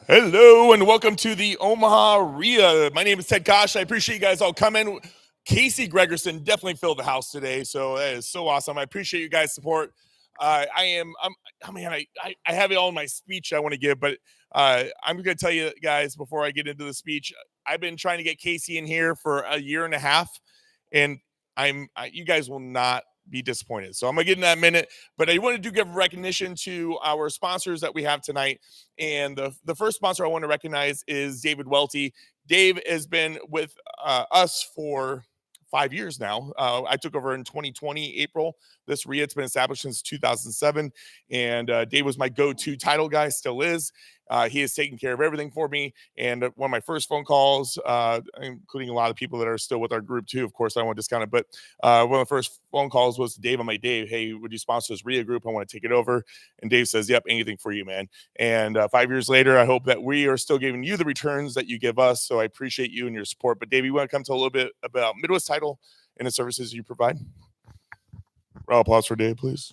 Hello and welcome to the Omaha REIA. My name is Ted Kosh. I appreciate you guys all coming. Casey Gregersen definitely filled the house today, so that is so awesome. I appreciate you guys' support. I have it all in my speech I want to give, but I'm going to tell you guys before I get into the speech. I've been trying to get Casey in here for a year and a half, and you guys will not be disappointed. So I'm gonna get in that minute, but I wanted to give recognition to our sponsors that we have tonight. And the first sponsor I want to recognize is David Welty. Dave has been with us for 5 years now. I took over in 2020, April. This REIA, it's been established since 2007. And Dave was my go-to title guy, still is. He has taken care of everything for me. And one of my first phone calls, including a lot of people that are still with our group too, of course, I won't discount it, but one of the first phone calls was to Dave. I'm like, Dave, hey, would you sponsor this REIA group? I want to take it over. And Dave says, yep, anything for you, man. And 5 years later, I hope that we are still giving you the returns that you give us. So I appreciate you and your support. But Dave, you want to come to a little bit about Midwest Title and the services you provide? Round of applause for Dave, please.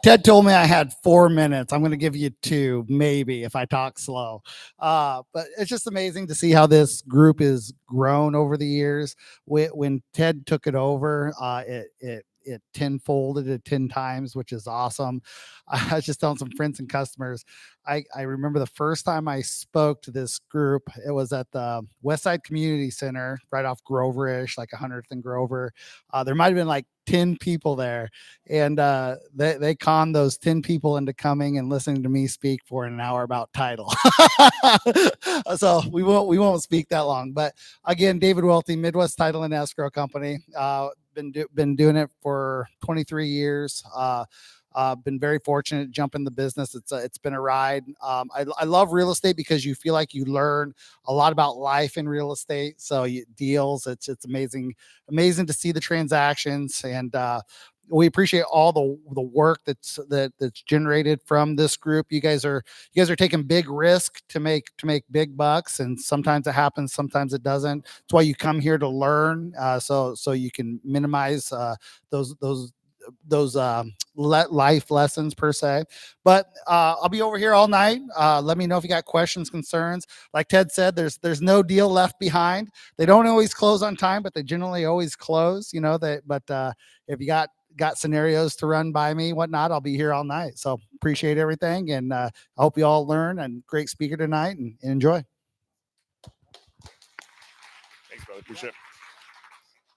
Ted told me I had 4 minutes. I'm going to give you 2, maybe, if I talk slow. But it's just amazing to see how this group is grown over the years. When Ted took it over, it tenfolded it 10 times, which is awesome. I was just telling some friends and customers. I remember the first time I spoke to this group, it was at the Westside Community Center, right off Grover-ish, like 100th and Grover. There might have been like 10 people there, and they conned those 10 people into coming and listening to me speak for an hour about title. So we won't speak that long. But again, David Welty, Midwest Title and Escrow Company. Been doing it for 23 years. Been very fortunate to jump in the business. It's been a ride. I love real estate because you feel like you learn a lot about life in real estate. So deals, it's amazing to see the transactions, and we appreciate all the work that's generated from this group. You guys are taking big risk to make big bucks, and sometimes it happens, sometimes it doesn't. That's why you come here to learn, so you can minimize those life lessons per se. But I'll be over here all night. Let me know if you got questions, concerns. Like Ted said, there's no deal left behind. They don't always close on time, but they generally always close, but if you got scenarios to run by me, whatnot, I'll be here all night. So appreciate everything, and I hope you all learn, and great speaker tonight, and enjoy. Thanks, brother. Appreciate it.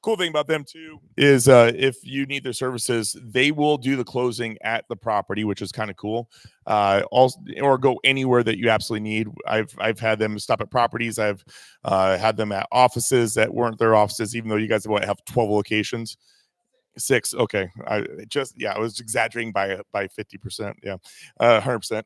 Cool thing about them too is if you need their services, they will do the closing at the property, which is kind of cool. Also, or go anywhere that you absolutely need. I've had them stop at properties. I've had them at offices that weren't their offices, even though you guys have 12 locations. 6. Okay. I was exaggerating by 50%. Yeah. 100%.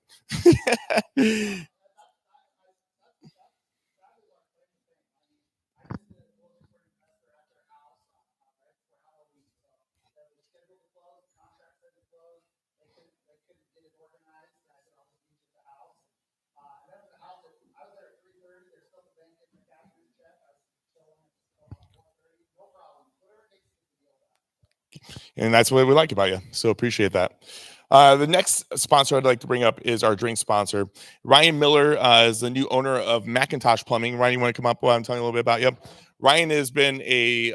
And that's what we like about you. So appreciate that. The next sponsor I'd like to bring up is our drink sponsor. Ryan Miller is the new owner of Macintosh Plumbing. Ryan, you want to come up while I'm telling you a little bit about you? Ryan has been a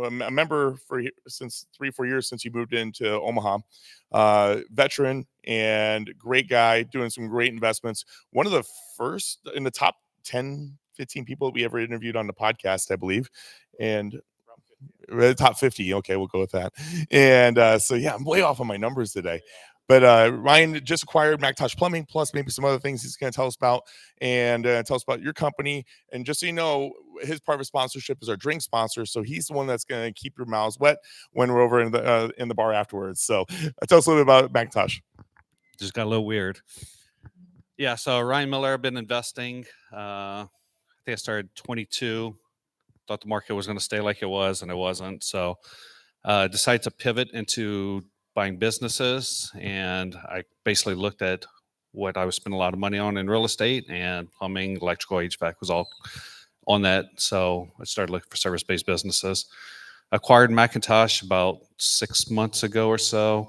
member since 3-4 years since he moved into Omaha. Veteran and great guy, doing some great investments. One of the first in the top 10, 15 people that we ever interviewed on the podcast, I believe. And the top 50. Okay, we'll go with that. And so yeah, I'm way off on my numbers today. But Ryan just acquired Macintosh Plumbing, plus maybe some other things he's going to tell us about, and tell us about your company. And just so you know, his part of his sponsorship is our drink sponsor, so he's the one that's going to keep your mouths wet when we're over in the bar afterwards. So tell us a little bit about Macintosh. Just got a little weird. Yeah, so Ryan Miller, I've been investing. I think I started 22. Thought the market was going to stay like it was, and it wasn't. So decided to pivot into buying businesses, and I basically looked at what I was spending a lot of money on in real estate, and plumbing, electrical, HVAC was all on that. So I started looking for service-based businesses. acquired Macintosh about 6 months ago or so.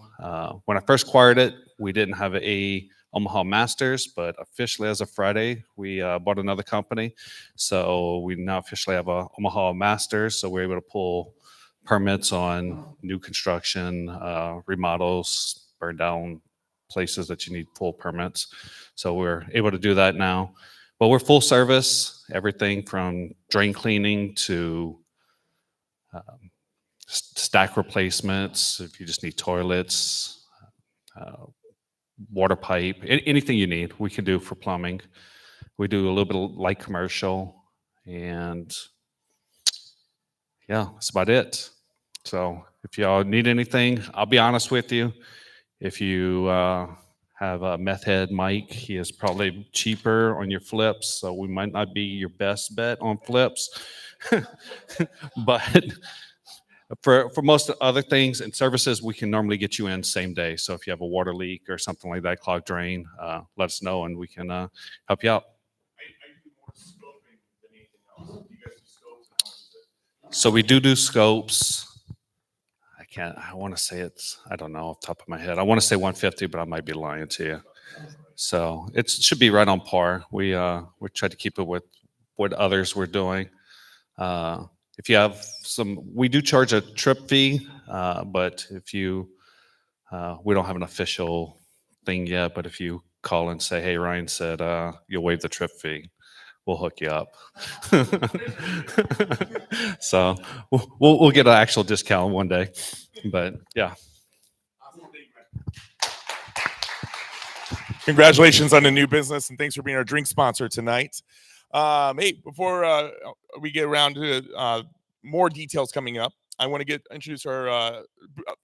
When I first acquired it, we didn't have a Omaha Masters, but officially as of Friday, we bought another company. So we now officially have a Omaha Masters. So we're able to pull permits on new construction, remodels, burn down places that you need full permits. So we're able to do that now. But we're full service, everything from drain cleaning to stack replacements, if you just need toilets, uh, water pipe, anything you need, we can do for plumbing. We do a little bit of light commercial, and yeah, that's about it. So if y'all need anything, I'll be honest with you. If you have a meth head Mike, he is probably cheaper on your flips, so we might not be your best bet on flips. But for most other things and services, we can normally get you in same day. So if you have a water leak or something like that, clogged drain, let us know and we can help you out. So we do scopes. I want to say I don't know off the top of my head. I want to say 150, but I might be lying to you. So it should be right on par. We try to keep it with what others were doing. If you have we do charge a trip fee, but if you, we don't have an official thing yet, but if you call and say, hey, Ryan said you'll waive the trip fee, we'll hook you up. So we'll get an actual discount one day, but yeah. Congratulations on the new business, and thanks for being our drink sponsor tonight. Hey, before we get around to more details coming up, I want to introduce our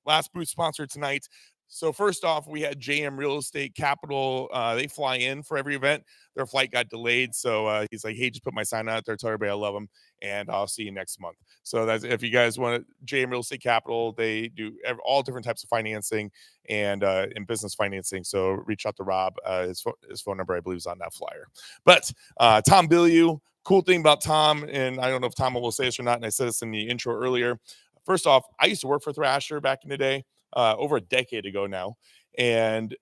last booth sponsor tonight. So first off, we had JM Real Estate Capital. They fly in for every event. Their flight got delayed, so he's like, "Hey, just put my sign out there. Tell everybody I love them, and I'll see you next month." So that's if you guys want JM Real Estate Capital, they do all different types of financing and business financing. So reach out to Rob. His phone number, I believe, is on that flyer. But Tom Bilyeu, cool thing about Tom, and I don't know if Tom will say this or not, and I said this in the intro earlier. First off, I used to work for Thrasher back in the day. Over a decade ago now. And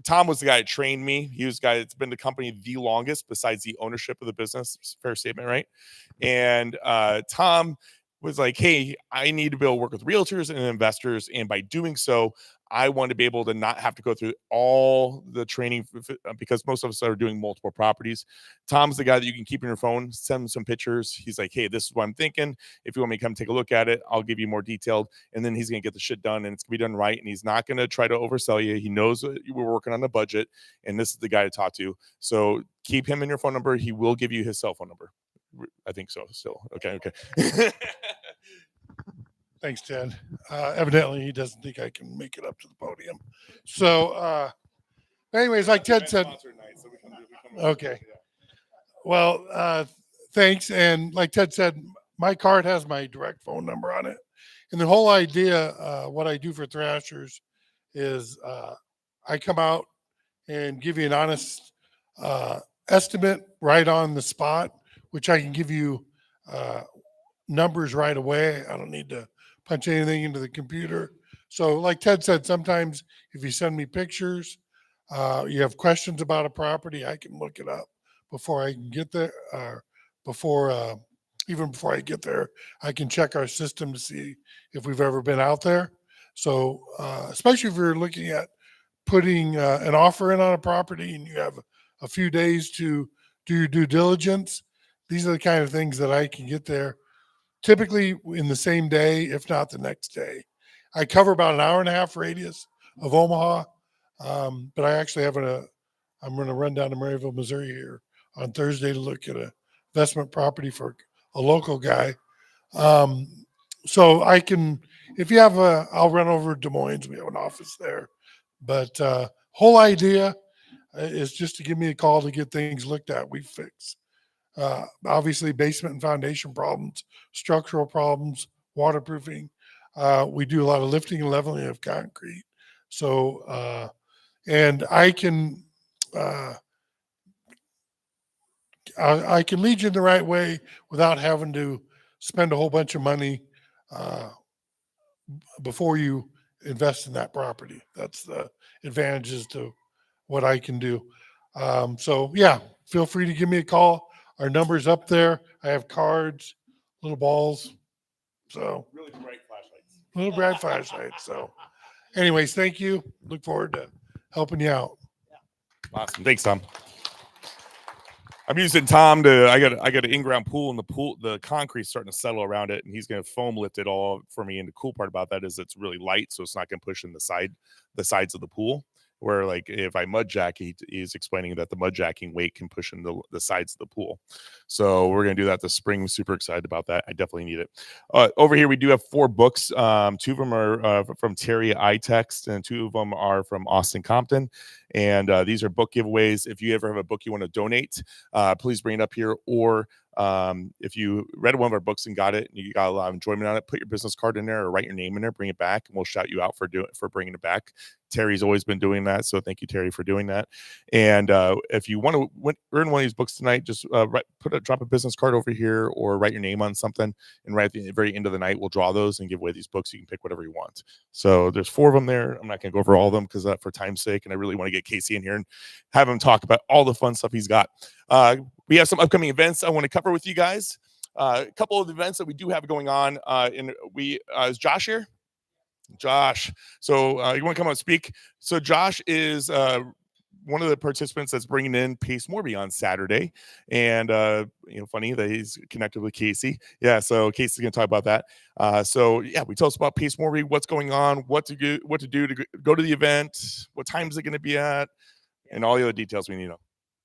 Tom was the guy that trained me. He was the guy that's been the company the longest besides the ownership of the business. Fair statement, right? And Tom was like, hey, I need to be able to work with realtors and investors. And by doing so, I want to be able to not have to go through all the training because most of us are doing multiple properties. Tom's the guy that you can keep in your phone, send him some pictures. He's like, hey, this is what I'm thinking. If you want me to come take a look at it, I'll give you more detailed. And then he's going to get the shit done and it's going to be done right. And he's not going to try to oversell you. He knows that we're working on the budget and this is the guy to talk to. So keep him in your phone number. He will give you his cell phone number. I think so still. Okay. Thanks, Ted. Evidently, he doesn't think I can make it up to the podium. So, anyways, like Ted said, okay. Well, thanks. And like Ted said, my card has my direct phone number on it. And the whole idea, what I do for Thrashers is I come out and give you an honest estimate right on the spot, which I can give you numbers right away. I don't need to punch anything into the computer. So like Ted said, sometimes if you send me pictures, you have questions about a property, I can look it up before I can get there. Even before I get there, I can check our system to see if we've ever been out there. So especially if you're looking at putting an offer in on a property and you have a few days to do your due diligence, these are the kind of things that I can get there typically in the same day, if not the next day. I cover about an hour and a half radius of Omaha, but I actually I'm going to run down to Maryville, Missouri here on Thursday to look at a investment property for a local guy. So I can, if you have I'll run over to Des Moines. We have an office there, but whole idea is just to give me a call to get things looked at. We fix obviously basement and foundation problems, structural problems, waterproofing. We do a lot of lifting and leveling of concrete. So, and I can lead you in the right way without having to spend a whole bunch of money before you invest in that property. That's the advantages to what I can do. So yeah, feel free to give me a call. Our number's up there. I have cards, little balls. So Really bright flashlights. little bright flashlights. So anyways, thank you. Look forward to helping you out. Awesome. Thanks, Tom. I'm using Tom to. I got an in-ground pool, and the concrete's starting to settle around it, and he's going to foam lift it all for me. And the cool part about that is it's really light, so it's not going to push in the sides of the pool. Where like if I mud jack, he's explaining that the mud jacking weight can push in the sides of the pool. So we're going to do that this spring. I'm super excited about that. I definitely need it. Over here, we do have 4 books. 2 of them are from Terry iText, and 2 of them are from Austin Compton. And these are book giveaways. If you ever have a book you want to donate, please bring it up here. Or if you read one of our books and got it, and you got a lot of enjoyment on it, put your business card in there or write your name in there, bring it back, and we'll shout you out for bringing it back. Terry's always been doing that, so thank you, Terry, for doing that. And if you want to earn one of these books tonight, just drop a business card over here or write your name on something, and right at the very end of the night, we'll draw those and give away these books. You can pick whatever you want. So there's 4 of them there. I'm not going to go over all of them because for time's sake, and I really want to get Casey in here and have him talk about all the fun stuff he's got. We have some upcoming events I want to cover with you guys. A couple of events that we do have going on. Is Josh here? Josh. So you want to come out and speak? So Josh is one of the participants that's bringing in Pace Morby on Saturday. And, funny that he's connected with Casey. Yeah, so Casey's going to talk about that. So, yeah, we tell us about Pace Morby, what's going on, what to do to go to the event, what time is it going to be at, and all the other details we need to know.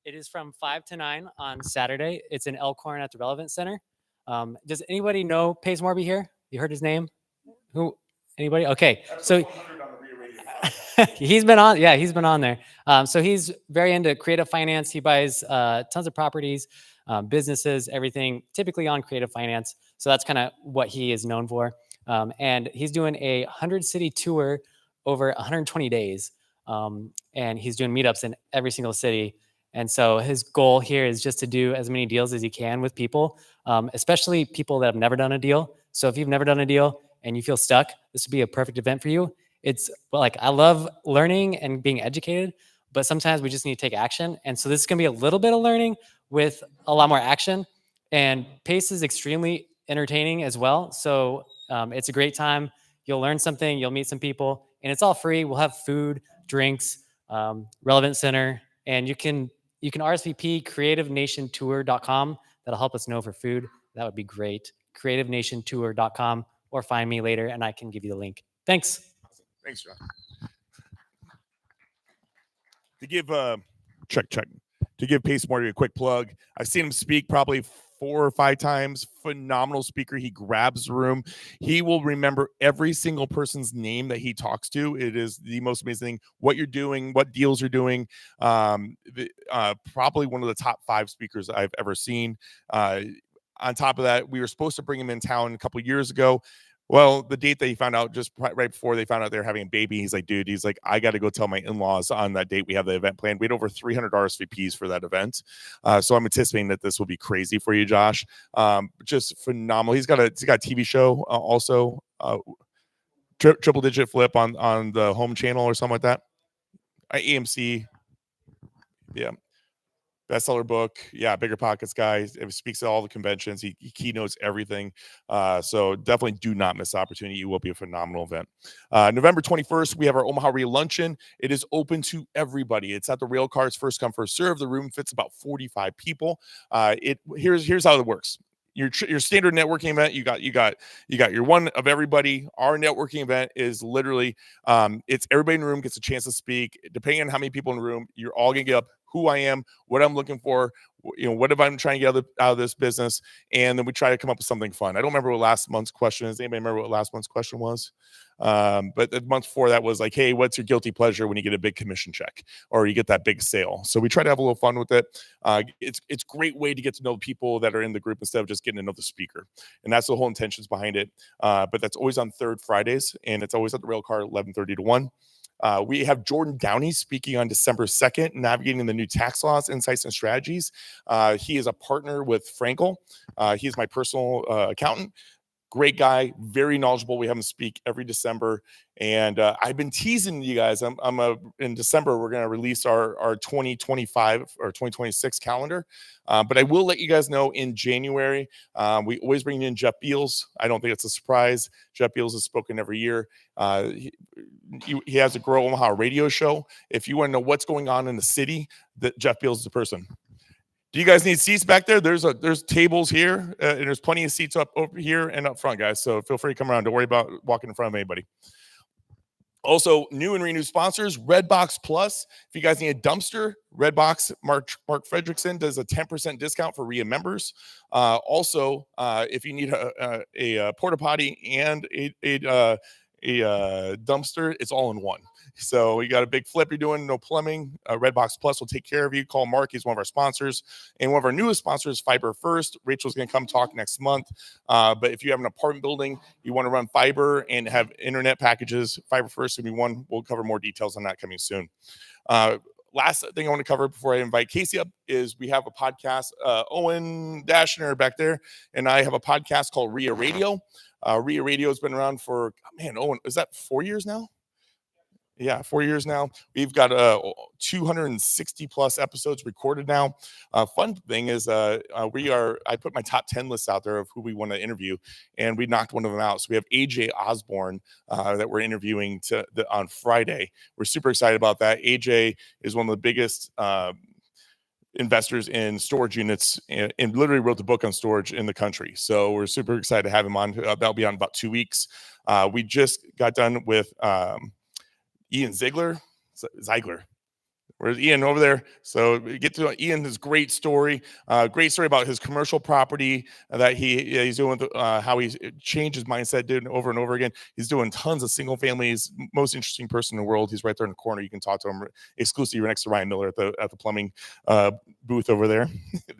It is from 5 to 9 on Saturday. It's in Elkhorn at the Relevant Center. Does anybody know Pace Morby here? You heard his name? Who? Anybody? Okay. So he's been on. Yeah, he's been on there. So he's very into creative finance. He buys tons of properties, businesses, everything, typically on creative finance. So that's kind of what he is known for. And he's doing a 100-city tour over 120 days. And he's doing meetups in every single city. And so his goal here is just to do as many deals as he can with people, especially people that have never done a deal. So if you've never done a deal and you feel stuck, this would be a perfect event for you. It's like, I love learning and being educated, but sometimes we just need to take action. And so this is going to be a little bit of learning with a lot more action. And Pace is extremely entertaining as well. So it's a great time. You'll learn something, you'll meet some people, and it's all free. We'll have food, drinks, Relevant Center, and you can RSVP creativenationtour.com. That'll help us know for food. That would be great. creativenationtour.com, or find me later and I can give you the link. Thanks. Thanks, John. To give to give Pace Morty a quick plug, I've seen him speak probably 4 or 5 times. Phenomenal speaker. He grabs the room. He will remember every single person's name that he talks to. It is the most amazing thing. What you're doing, what deals you're doing. Probably one of the top 5 speakers I've ever seen. On top of that, we were supposed to bring him in town a couple years ago. Well, the date that he found out, just right before they found out they're having a baby, he's like, I got to go tell my in-laws on that date. We have the event planned. We had over 300 RSVPs for that event. So I'm anticipating that this will be crazy for you, Josh. Just phenomenal. He's got a TV show also, triple digit flip on the home channel or something like that. AMC. Yeah. Bestseller book. Yeah. Bigger Pockets guy. It speaks at all the conventions. He keynotes everything. So definitely do not miss the opportunity. It will be a phenomenal event. November 21st, we have our Omaha REIA luncheon. It is open to everybody. It's at the rail cars, first come, first serve. The room fits about 45 people. Here's how it works. Your standard networking event, you got your one of everybody. Our networking event is literally it's everybody in the room gets a chance to speak. Depending on how many people in the room, you're all gonna get up who I am, what I'm looking for, what if I'm trying to get out of this business, and then we try to come up with something fun. I don't remember what last month's question is. Anybody remember what last month's question was? But the month before that was like, hey, what's your guilty pleasure when you get a big commission check or you get that big sale? So we try to have a little fun with it. It's a great way to get to know people that are in the group instead of just getting to know the speaker. And that's the whole intentions behind it. But that's always on third Fridays, and it's always at the rail car 11:30 to 1. We have Jordan Downey speaking on December 2nd, navigating the new tax laws, insights, and strategies. He is a partner with Frankel. He is my personal accountant. Great guy, very knowledgeable. We have him speak every December, and I've been teasing you guys. In December we're going to release our 2025 or 2026 calendar, but I will let you guys know in January. We always bring in Jeff Beals. I don't think it's a surprise. Jeff Beals has spoken every year. He has a Grow Omaha radio show. If you want to know what's going on in the city, that Jeff Beals is the person. Do you guys need seats back there? There's tables here, and there's plenty of seats up over here and up front, guys. So feel free to come around. Don't worry about walking in front of anybody. Also, new and renewed sponsors, Redbox Plus. If you guys need a dumpster, Redbox, Mark Fredrickson does a 10% discount for REIA members. Also, if you need a porta potty and a dumpster, it's all in one. So you got a big flip you're doing, no plumbing. Redbox Plus will take care of you. Call Mark. He's one of our sponsors. And one of our newest sponsors, Fiber First. Rachel's going to come talk next month. But if you have an apartment building, you want to run fiber and have internet packages, Fiber First will be one. We'll cover more details on that coming soon. Last thing I want to cover before I invite Casey up is we have a podcast. Owen Dashner back there and I have a podcast called REIA Radio. REIA Radio has been around for, Owen, is that 4 years now? Yeah, 4 years now. We've got 260 plus episodes recorded now. Fun thing is I put my top 10 lists out there of who we want to interview, and we knocked one of them out. So we have AJ Osborne that we're interviewing on Friday. We're super excited about that. AJ is one of the biggest investors in storage units and literally wrote the book on storage in the country. So we're super excited to have him on. That'll be on about 2 weeks. We just got done with Ian Ziegler. Where's Ian over there? So we get to Ian, his great story about his commercial property that he's doing, how he's changed his mindset, doing over and over again. He's doing tons of single families. Most interesting person in the world. He's right there in the corner. You can talk to him exclusively. You're next to Ryan Miller at the plumbing booth over there.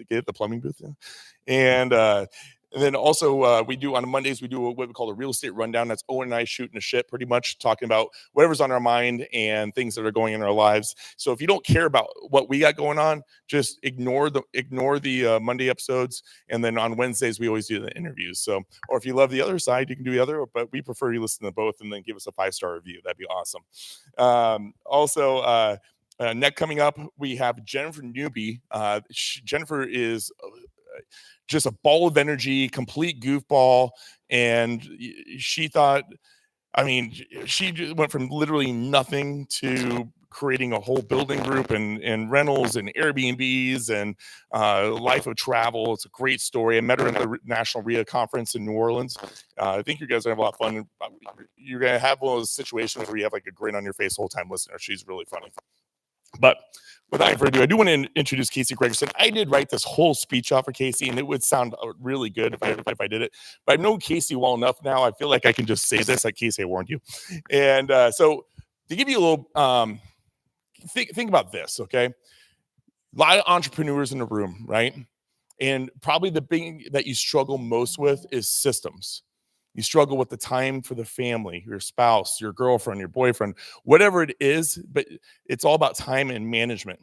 The plumbing booth, yeah. And then also we do on Mondays, we do what we call a real estate rundown. That's Owen and I shooting the shit, pretty much talking about whatever's on our mind and things that are going in our lives. So if you don't care about what we got going on, just ignore the Monday episodes. And then on Wednesdays, we always do the interviews. So, or if you love the other side, you can do the other, but we prefer you listen to both and then give us a 5-star review. That'd be awesome. Next coming up, we have Jennifer Newby. Jennifer is just a ball of energy, complete goofball. And she thought, she just went from literally nothing to creating a whole building group and rentals and Airbnbs and life of travel. It's a great story. I met her at the National REIA conference in New Orleans. I think you guys are going to have a lot of fun. You're going to have one of those situations where you have like a grin on your face the whole time listening. She's really funny. But without further ado, I do want to introduce Casey Gregersen. I did write this whole speech off for Casey, and it would sound really good if I did it. But I've known Casey well enough now. I feel like I can just say this, like Casey, I warned you. And so to give you a little, think about this, okay? A lot of entrepreneurs in the room, right? And probably the thing that you struggle most with is systems. You struggle with the time for the family, your spouse, your girlfriend, your boyfriend, whatever it is, but it's all about time and management.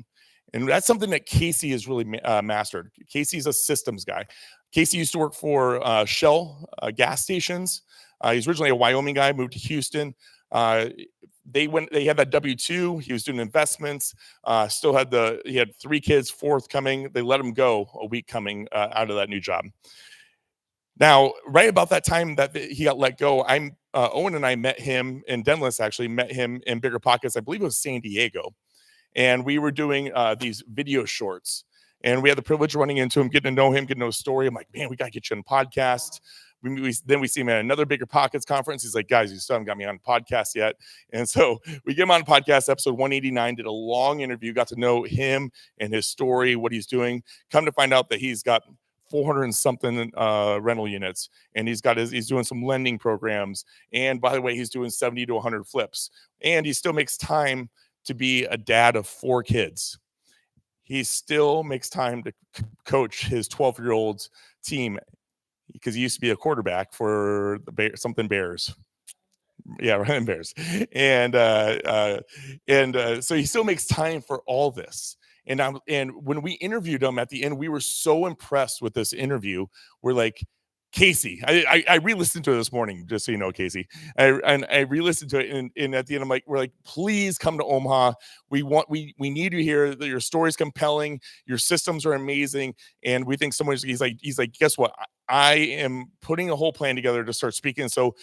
And that's something that Casey has really mastered. Casey's a systems guy. Casey used to work for Shell gas stations. He's originally a Wyoming guy, moved to Houston. They had that W-2. He was doing investments. He had 3 kids, 4th coming. They let him go a week coming out of that new job. Now, right about that time that he got let go, Owen and I met him, and Dennis actually met him in Bigger Pockets. I believe it was San Diego. And we were doing these video shorts. And we had the privilege of running into him, getting to know him, getting to know his story. I'm like, man, we got to get you on a podcast. Then we see him at another Bigger Pockets conference. He's like, guys, you still haven't got me on a podcast yet. And so we get him on podcast, episode 189, did a long interview, got to know him and his story, what he's doing. Come to find out that he's got 400 and something rental units, and he's doing some lending programs. And by the way, he's doing 70 to 100 flips, and he still makes time to be a dad of 4 kids. He still makes time to coach his 12-year-old team because he used to be a quarterback for the Bears. Yeah, right, Bears. And so he still makes time for all this. And when we interviewed him at the end, we were so impressed with this interview. We're like, Casey, I re-listened to it this morning, just so you know, Casey. I re-listened to it, and at the end, we're like, please come to Omaha. We need you here. Your story's compelling. Your systems are amazing, and we think he's like, guess what? I am putting a whole plan together to start speaking. So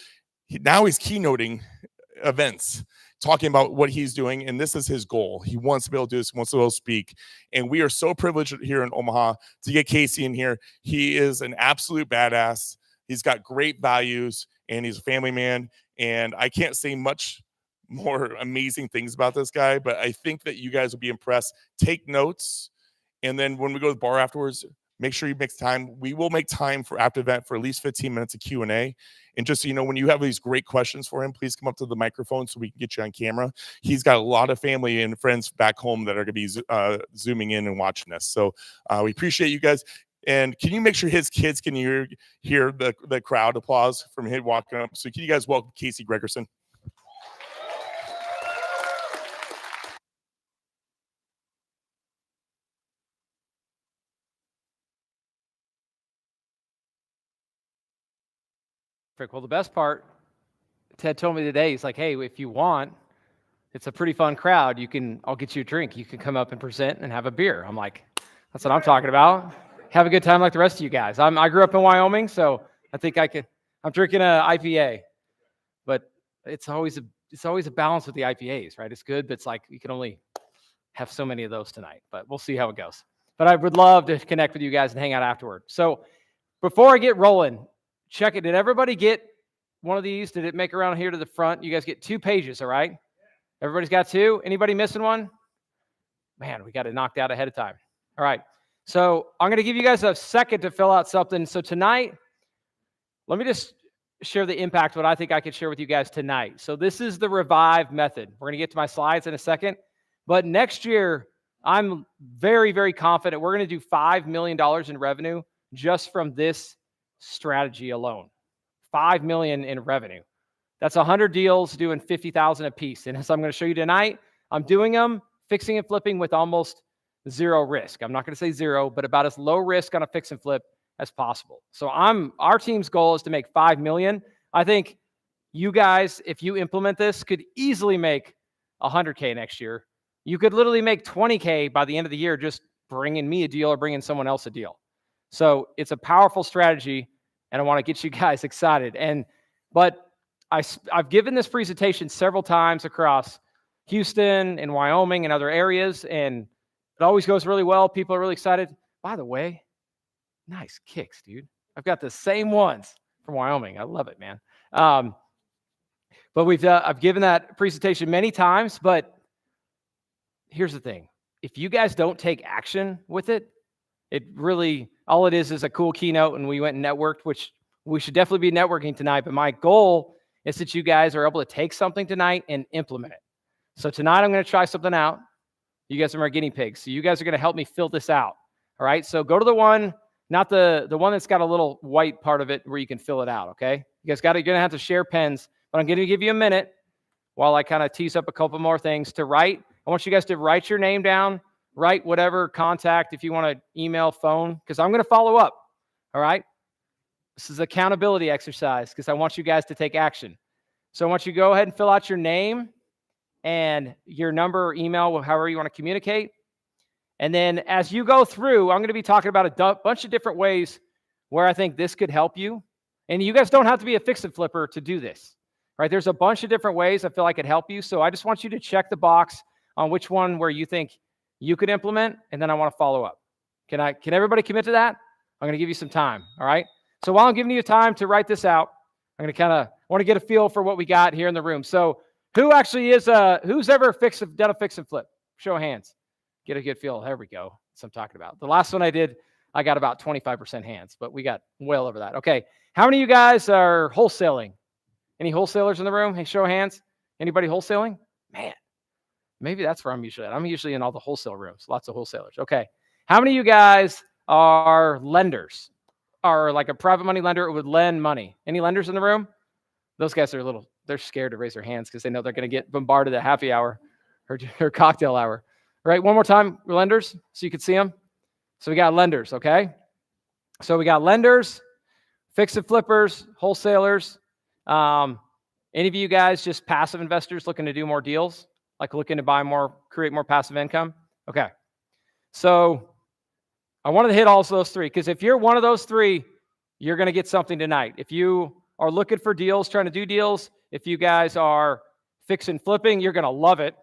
now he's keynoting events, talking about what he's doing, and this is his goal. He wants to be able to do this, wants to be able to speak, and we are so privileged here in Omaha to get Casey in here. He is an absolute badass. He's got great values, and he's a family man, and I can't say much more amazing things about this guy, but I think that you guys will be impressed. Take notes, and then when we go to the bar afterwards, make sure you make time. We will make time for after event for at least 15 minutes of Q&A. And just so you know, when you have these great questions for him, please come up to the microphone so we can get you on camera. He's got a lot of family and friends back home that are going to be zooming in and watching this. So we appreciate you guys. And can you make sure his kids can hear the crowd applause from him walking up? So can you guys welcome Casey Gregersen? Well, the best part, Ted told me today, he's like, hey, if you want, it's a pretty fun crowd. I'll get you a drink. You can come up and present and have a beer. I'm like, that's what I'm talking about. Have a good time like the rest of you guys. I grew up in Wyoming, so I think I'm drinking a IPA, but it's always a balance with the IPAs, right? It's good, but it's like you can only have so many of those tonight, but we'll see how it goes. But I would love to connect with you guys and hang out afterward. So before I get rolling, check it. Did everybody get one of these? Did it make around here to the front? You guys get 2 pages, all right? Everybody's got 2? Anybody missing one? Man, we got it knocked out ahead of time. All right. So I'm going to give you guys a second to fill out something. So tonight, let me just share the impact, what I think I could share with you guys tonight. So this is the Revive method. We're going to get to my slides in a second. But next year, I'm very, very confident we're going to do $5 million in revenue just from this strategy alone. $5 million in revenue. That's 100 deals doing 50,000 a piece. And as I'm going to show you tonight, I'm doing them fixing and flipping with almost zero risk. I'm not going to say zero, but about as low risk on a fix and flip as possible. So our team's goal is to make 5 million. I think you guys, if you implement this, could easily make 100K next year. You could literally make 20K by the end of the year just bringing me a deal or bringing someone else a deal. So it's a powerful strategy, and I want to get you guys excited. But I've given this presentation several times across Houston and Wyoming and other areas, and it always goes really well. People are really excited. By the way, nice kicks, dude. I've got the same ones from Wyoming. I love it, man. But I've given that presentation many times, but here's the thing. If you guys don't take action with it, all it is a cool keynote, and we went and networked, which we should definitely be networking tonight. But my goal is that you guys are able to take something tonight and implement it. So tonight I'm going to try something out. You guys are my guinea pigs. So you guys are going to help me fill this out. All right. So go to the one, not the one that's got a little white part of it where you can fill it out. Okay. You guys you're going to have to share pens, but I'm going to give you a minute while I kind of tease up a couple more things to write. I want you guys to write your name down. Write whatever contact, if you want to email, phone, because I'm going to follow up. All right. This is an accountability exercise because I want you guys to take action. So I want you to go ahead and fill out your name and your number or email, however you want to communicate. And then as you go through, I'm going to be talking about a bunch of different ways where I think this could help you. And you guys don't have to be a fix and flipper to do this. Right? There's a bunch of different ways I feel like it help you. So I just want you to check the box on which one where you think you could implement, and then I want to follow up. Can everybody commit to that? I'm going to give you some time. All right. So while I'm giving you time to write this out, I'm going to want to get a feel for what we got here in the room. So who actually is who's ever done a fix and flip? Show of hands. Get a good feel. There we go. That's what I'm talking about. The last one I did, I got about 25% hands, but we got well over that. Okay. How many of you guys are wholesaling? Any wholesalers in the room? Hey, show of hands. Anybody wholesaling? Man. Maybe that's where I'm usually at. I'm usually in all the wholesale rooms, lots of wholesalers. Okay. How many of you guys are lenders? Are like a private money lender who would lend money? Any lenders in the room? Those guys are they're scared to raise their hands because they know they're going to get bombarded at happy hour or cocktail hour. All right. One more time, lenders, so you can see them. So we got lenders. Okay. So we got lenders. fix and flippers, wholesalers, any of you guys just passive investors looking to do more deals, like looking to buy more, create more passive income? Okay. So I wanted to hit all of those three, because if you're one of those three, you're going to get something tonight. If you are looking for deals, trying to do deals, if you guys are fixing flipping, you're going to love it.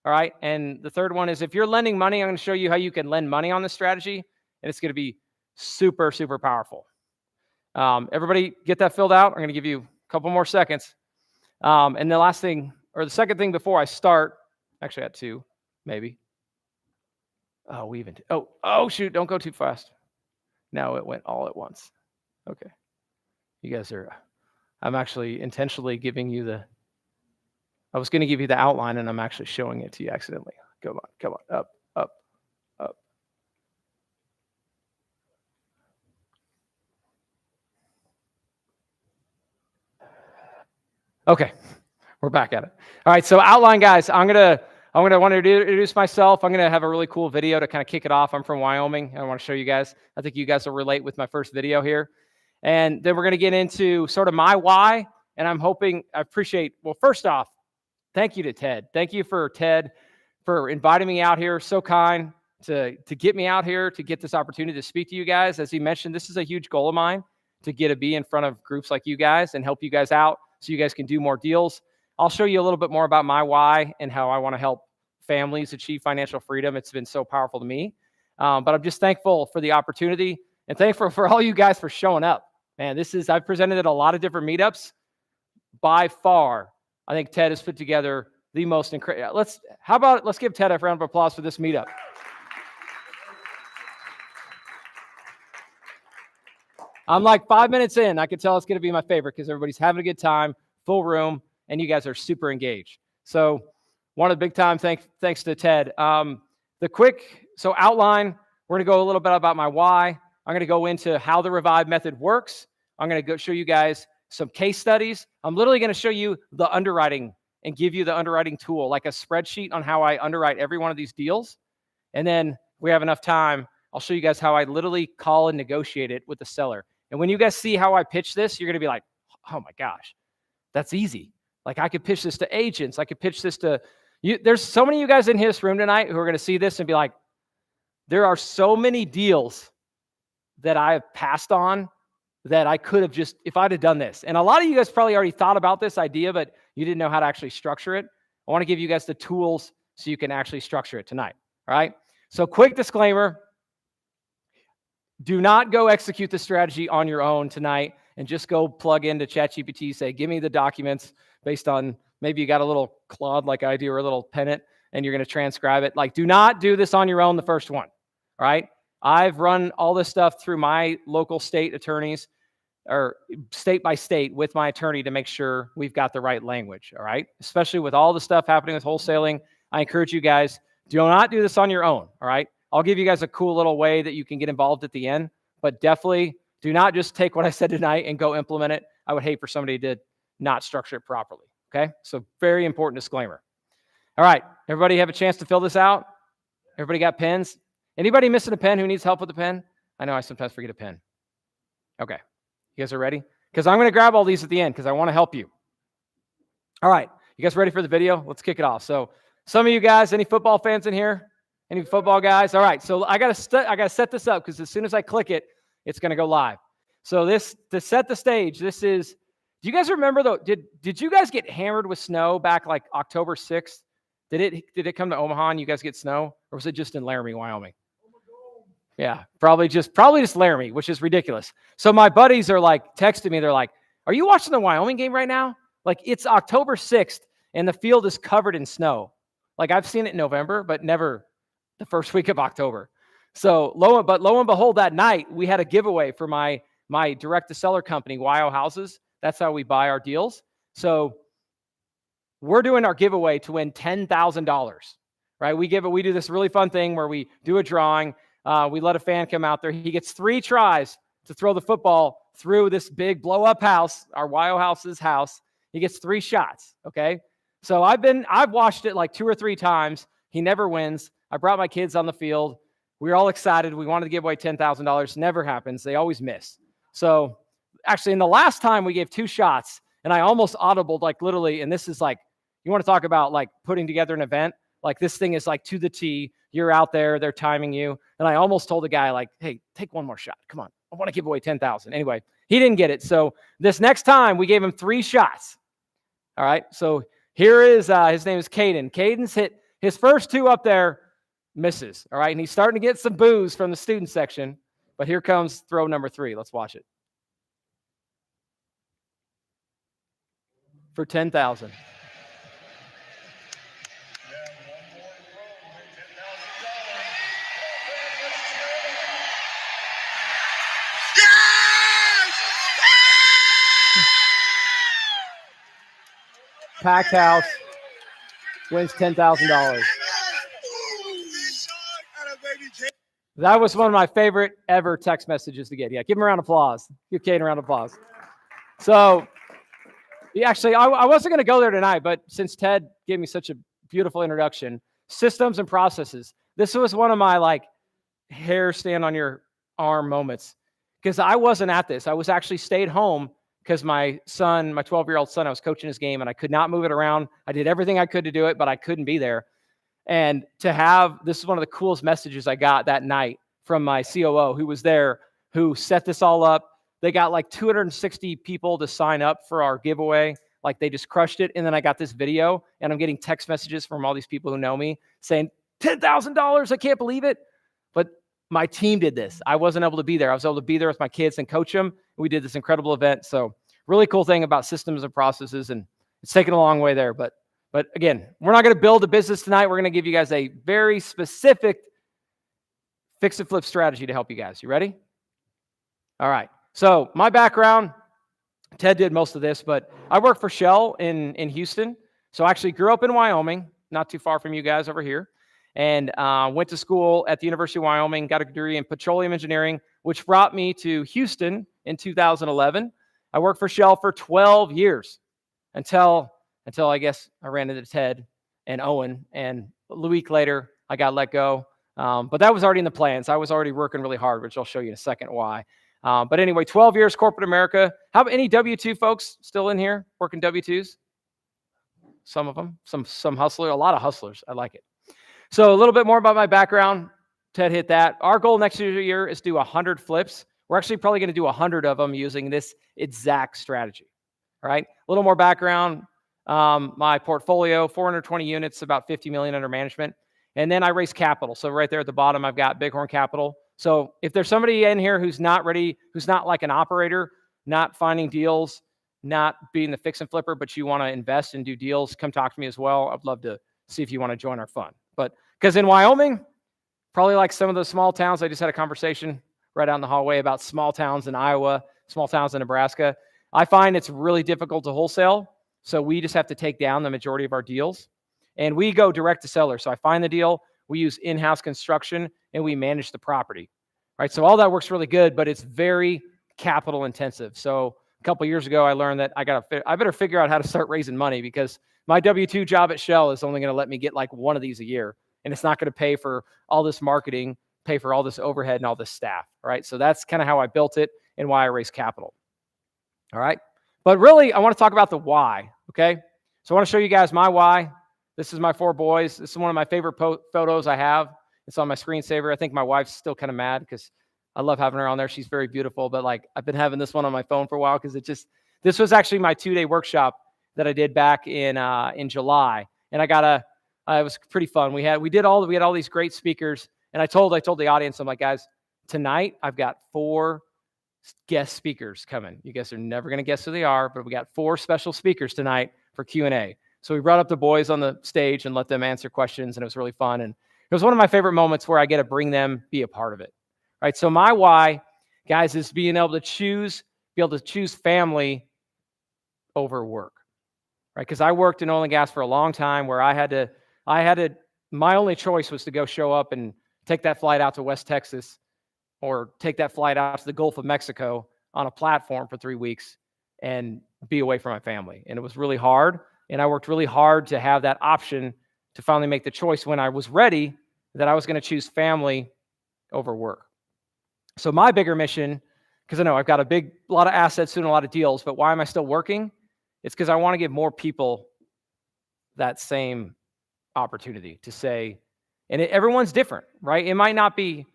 All right. And the third one is if you're lending money, I'm going to show you how you can lend money on this strategy, and it's going to be super, super powerful. Everybody get that filled out. I'm going to give you a couple more seconds. And the last thing, or the second thing before I start, actually I had two, maybe. Oh, shoot, don't go too fast. No, it went all at once. Okay. You guys are, I'm actually intentionally giving you I was going to give you the outline, and I'm actually showing it to you accidentally. Come on, up. Okay, we're back at it. All right, so outline, guys. I'm gonna want to introduce myself. I'm gonna have a really cool video to kind of kick it off. I'm from Wyoming. I want to show you guys. I think you guys will relate with my first video here, and then we're gonna get into sort of my why. And I'm hoping I appreciate. Well, first off, thank you to Ted. Thank you for Ted for inviting me out here. So kind to get me out here to get this opportunity to speak to you guys. As he mentioned, this is a huge goal of mine to be in front of groups like you guys and help you guys out, so you guys can do more deals. I'll show you a little bit more about my why and how I want to help families achieve financial freedom. It's been so powerful to me. But I'm just thankful for the opportunity, and thankful for all you guys for showing up. Man, I've presented at a lot of different meetups. By far, I think Ted has put together the most incredible. Let's give Ted a round of applause for this meetup. I'm like 5 minutes in. I can tell it's going to be my favorite because everybody's having a good time, full room, and you guys are super engaged. So one of the big time thanks to Ted. Outline, we're going to go a little bit about my why. I'm going to go into how the Revive method works. I'm going to go show you guys some case studies. I'm literally going to show you the underwriting and give you the underwriting tool, like a spreadsheet on how I underwrite every one of these deals. And then if we have enough time, I'll show you guys how I literally call and negotiate it with the seller. And when you guys see how I pitch this, you're going to be like, oh my gosh, that's easy. Like I could pitch this to agents. I could pitch this to you. There's so many of you guys in this room tonight who are going to see this and be like, there are so many deals that I have passed on that I could have just, if I'd have done this. And a lot of you guys probably already thought about this idea, but you didn't know how to actually structure it. I want to give you guys the tools so you can actually structure it tonight. All right. So quick disclaimer. Do not go execute the strategy on your own tonight and just go plug into ChatGPT, say, give me the documents based on, maybe you got a little Claude like I do or a little Pennant and you're going to transcribe it. Like, do not do this on your own the first one. All right. I've run all this stuff through my local state attorneys or state by state with my attorney to make sure we've got the right language. All right. Especially with all the stuff happening with wholesaling. I encourage you guys, do not do this on your own. All right. I'll give you guys a cool little way that you can get involved at the end, but definitely do not just take what I said tonight and go implement it. I would hate for somebody to not structure it properly. Okay. So very important disclaimer. All right. Everybody have a chance to fill this out. Everybody got pens? Anybody missing a pen who needs help with a pen? I know I sometimes forget a pen. Okay. You guys are ready? Because I'm going to grab all these at the end because I want to help you. All right. You guys ready for the video? Let's kick it off. So some of you guys, any football fans in here? Any football guys? All right. So I got to set this up because as soon as I click it, it's going to go live. So this, to set the stage, this is, do you guys remember though, did you guys get hammered with snow back like October 6th? Did it come to Omaha and you guys get snow? Or was it just in Laramie, Wyoming? Yeah, probably just Laramie, which is ridiculous. So my buddies are like texting me. They're like, are you watching the Wyoming game right now? Like it's October 6th and the field is covered in snow. Like I've seen it in November, but never the first week of October. So lo and behold, that night we had a giveaway for my direct to seller company, YO Houses. That's how we buy our deals. So we're doing our giveaway to win $10,000, right? We do this really fun thing where we do a drawing. We let a fan come out there. He gets 3 tries to throw the football through this big blow up house, our YO House's house. He gets 3 shots. Okay. So I've watched it like 2 or 3 times. He never wins. I brought my kids on the field. We were all excited. We wanted to give away $10,000. Never happens. They always miss. So actually, in the last time we gave 2 shots, and I almost audibled, like literally, and this is like, you want to talk about like putting together an event, like this thing is like to the T, you're out there, they're timing you. And I almost told the guy like, hey, take one more shot. Come on. I want to give away 10,000. Anyway, he didn't get it. So this next time we gave him 3 shots. All right. So here is, his name is Caden. Caden's hit his first 2 up there, misses. All right. And he's starting to get some boos from the student section, but here comes throw number 3. Let's watch it. For 10,000. Packed house, wins $10,000. That was one of my favorite ever text messages to get. Yeah, give him a round of applause. Give Kate a round of applause. So, yeah, actually, I wasn't going to go there tonight, but since Ted gave me such a beautiful introduction, systems and processes. This was one of my like hair stand on your arm moments because I wasn't at this. I was actually stayed home because my son, my 12-year-old son, I was coaching his game and I could not move it around. I did everything I could to do it, but I couldn't be there. And to have, this is one of the coolest messages I got that night from my COO who was there, who set this all up. They got like 260 people to sign up for our giveaway. Like they just crushed it. And then I got this video and I'm getting text messages from all these people who know me saying, $10,000, I can't believe it. But my team did this. I wasn't able to be there. I was able to be there with my kids and coach them. We did this incredible event. So really cool thing about systems and processes, and it's taken a long way there. But again, we're not going to build a business tonight. We're going to give you guys a very specific fix and flip strategy to help you guys. You ready? All right. So my background, Ted did most of this, but I work for Shell in Houston. So I actually grew up in Wyoming, not too far from you guys over here, and went to school at the University of Wyoming, got a degree in petroleum engineering, which brought me to Houston in 2011. I worked for Shell for 12 years until I guess I ran into Ted and Owen, and a week later I got let go. But that was already in the plans. I was already working really hard, which I'll show you in a second why. But anyway, 12 years corporate America. How about any W-2 folks still in here working W-2s? Some of them, some hustler, a lot of hustlers. I like it. So a little bit more about my background. Ted hit that. Our goal next year is to do 100 flips. We're actually probably going to do 100 of them using this exact strategy. All right. A little more background. My portfolio, 420 units, about 50 million under management. And then I raise capital. So right there at the bottom, I've got Bighorn Capital. So if there's somebody in here who's not ready, who's not like an operator, not finding deals, not being the fix and flipper, but you want to invest and do deals, come talk to me as well. I'd love to see if you want to join our fund. But because in Wyoming, probably like some of the small towns, I just had a conversation right out in the hallway about small towns in Iowa, small towns in Nebraska. I find it's really difficult to wholesale. So we just have to take down the majority of our deals. And we go direct to seller. So I find the deal, we use in-house construction, and we manage the property. Right? So all that works really good, but it's very capital intensive. So a couple of years ago, I learned that I better figure out how to start raising money, because my W-2 job at Shell is only going to let me get like one of these a year. And it's not going to pay for all this marketing, pay for all this overhead and all this staff. Right? So that's kind of how I built it and why I raised capital. All right. But really, I want to talk about the why. Okay. So I want to show you guys my why. This is my 4 boys. This is one of my favorite photos I have. It's on my screensaver. I think my wife's still kind of mad because I love having her on there. She's very beautiful, but like I've been having this one on my phone for a while because this was actually my 2-day workshop that I did back in July. And it was pretty fun. We had all these great speakers. And I told the audience, I'm like, guys, tonight I've got 4 guest speakers coming. You guys are never going to guess who they are, but we got 4 special speakers tonight for Q&A. So we brought up the boys on the stage and let them answer questions, and it was really fun. And it was one of my favorite moments where I get to bring them, be a part of it. Right? So my why, guys, is being able to choose family over work. Right? Because I worked in oil and gas for a long time where my only choice was to go show up and take that flight out to West Texas or take that flight out to the Gulf of Mexico on a platform for 3 weeks and be away from my family. And it was really hard. And I worked really hard to have that option to finally make the choice when I was ready that I was going to choose family over work. So my bigger mission, because I know I've got a lot of assets doing a lot of deals, but why am I still working? It's because I want to give more people that same opportunity to say, and everyone's different, right? It might not be,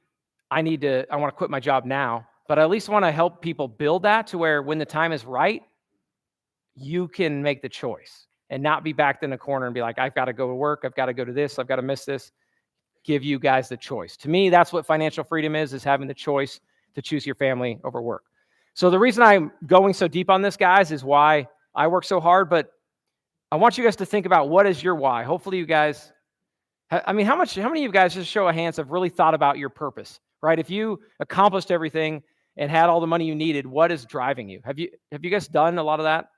I want to quit my job now, but I at least want to help people build that to where when the time is right, you can make the choice and not be backed in a corner and be like, I've got to go to work. I've got to go to this. I've got to miss this. Give you guys the choice. To me, that's what financial freedom is having the choice to choose your family over work. So the reason I'm going so deep on this, guys, is why I work so hard, but I want you guys to think about what is your why. Hopefully you guys, how many of you guys, just show of hands, have really thought about your purpose, right? If you accomplished everything and had all the money you needed, what is driving you? Have you guys done a lot of that?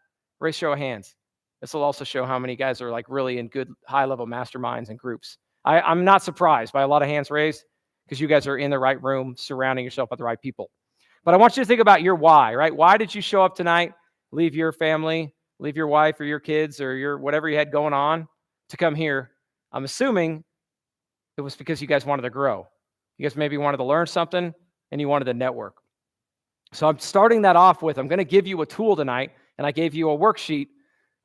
Raise show of hands. This will also show how many guys are like really in good high-level masterminds and groups. I'm not surprised by a lot of hands raised because you guys are in the right room, surrounding yourself with the right people. But I want you to think about your why, right? Why did you show up tonight, leave your family, leave your wife or your kids or your whatever you had going on to come here? I'm assuming it was because you guys wanted to grow. You guys maybe wanted to learn something and you wanted to network. So I'm starting that off with, I'm going to give you a tool tonight, and I gave you a worksheet,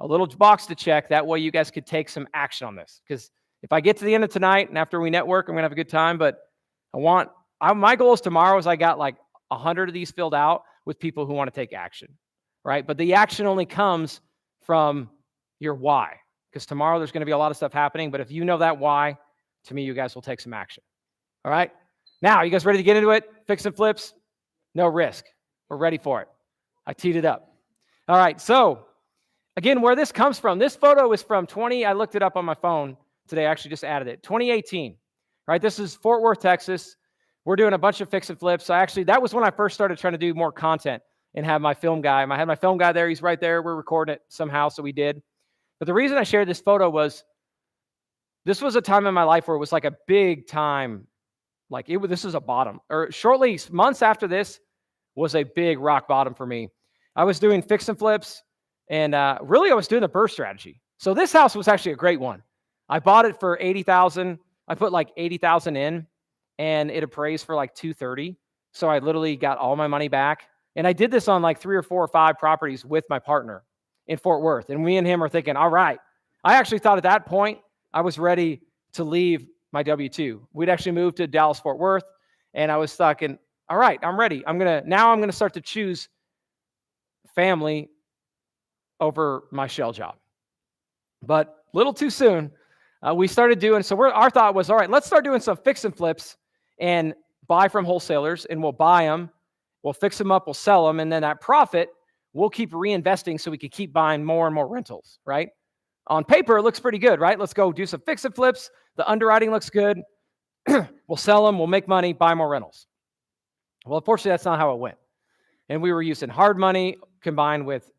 a little box to check. That way you guys could take some action on this. Because if I get to the end of tonight and after we network, I'm going to have a good time. But my goal is tomorrow is I got like 100 of these filled out with people who want to take action, right? But the action only comes from your why. Because tomorrow there's going to be a lot of stuff happening. But if you know that why, to me, you guys will take some action. All right? Now, you guys ready to get into it? Fix and flips? No risk. We're ready for it. I teed it up. All right. So, again, where this comes from, this photo is from I looked it up on my phone today. I actually just added it. 2018. Right? This is Fort Worth, Texas. We're doing a bunch of fix and flips. That was when I first started trying to do more content and have my film guy. I had my film guy there. He's right there. We're recording it somehow, so we did. But the reason I shared this photo was this was a time in my life where it was like a big time. This was a bottom. Or shortly, months after this was a big rock bottom for me. I was doing fix and flips, and really I was doing the burst strategy. So this house was actually a great one. I bought it for $80,000. I put like $80,000 in, and it appraised for like $230,000. So I literally got all my money back. And I did this on like 3 or 4 or 5 properties with my partner in Fort Worth. And me and him are thinking, all right. I actually thought at that point I was ready to leave my W-2. We'd actually moved to Dallas, Fort Worth, and I was thinking, all right, I'm ready. I'm going to start to choose family over my shell job. But a little too soon, we started doing, so our thought was, all right, let's start doing some fix and flips and buy from wholesalers, and we'll buy them, we'll fix them up, we'll sell them, and then that profit, we'll keep reinvesting so we can keep buying more and more rentals, right? On paper, it looks pretty good, right? Let's go do some fix and flips. The underwriting looks good. We'll sell them, we'll make money, buy more rentals. Well, unfortunately, that's not how it went. And we were using hard money combined with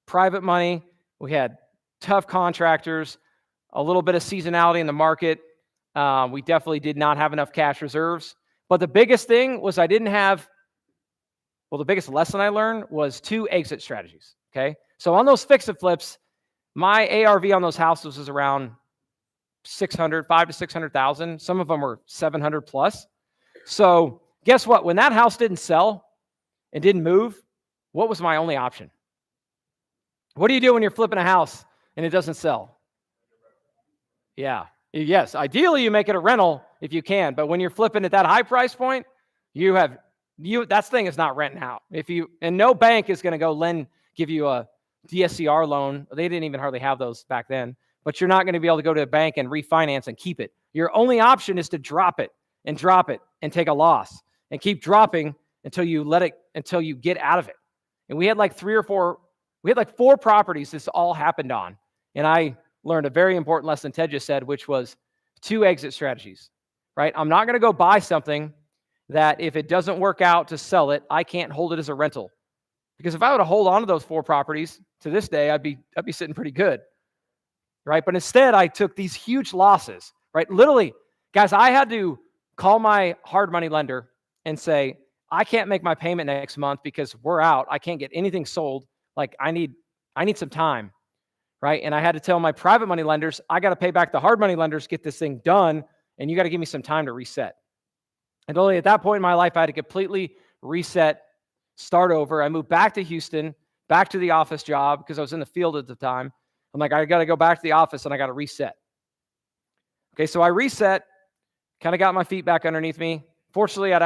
private money. We had tough contractors, a little bit of seasonality in the market. We definitely did not have enough cash reserves. But the biggest thing was the biggest lesson I learned was 2 exit strategies, okay? So on those fix and flips, my ARV on those houses was around $500,000 to $600,000. Some of them were 700 plus. So guess what? When that house didn't sell and didn't move, what was my only option? What do you do when you're flipping a house and it doesn't sell? Yeah. Yes. Ideally, you make it a rental if you can. But when you're flipping at that high price point, that thing is not renting out. And no bank is going to give you a DSCR loan. They didn't even hardly have those back then. But you're not going to be able to go to a bank and refinance and keep it. Your only option is to drop it and take a loss and keep dropping until you get out of it. And we had like 4 properties this all happened on. And I learned a very important lesson Ted just said, which was 2 exit strategies, right? I'm not going to go buy something that if it doesn't work out to sell it, I can't hold it as a rental. Because if I were to hold on to those 4 properties to this day, I'd be sitting pretty good. Right? But instead, I took these huge losses, right? Literally, guys, I had to call my hard money lender and say, I can't make my payment next month because we're out. I can't get anything sold. Like I need some time, right? And I had to tell my private money lenders, I got to pay back the hard money lenders, get this thing done, and you got to give me some time to reset. And only at that point in my life, I had to completely reset start over. I moved back to Houston, back to the office job because I was in the field at the time. I'm like, I got to go back to the office and I got to reset. Okay, so I reset, kind of got my feet back underneath me. Fortunately, I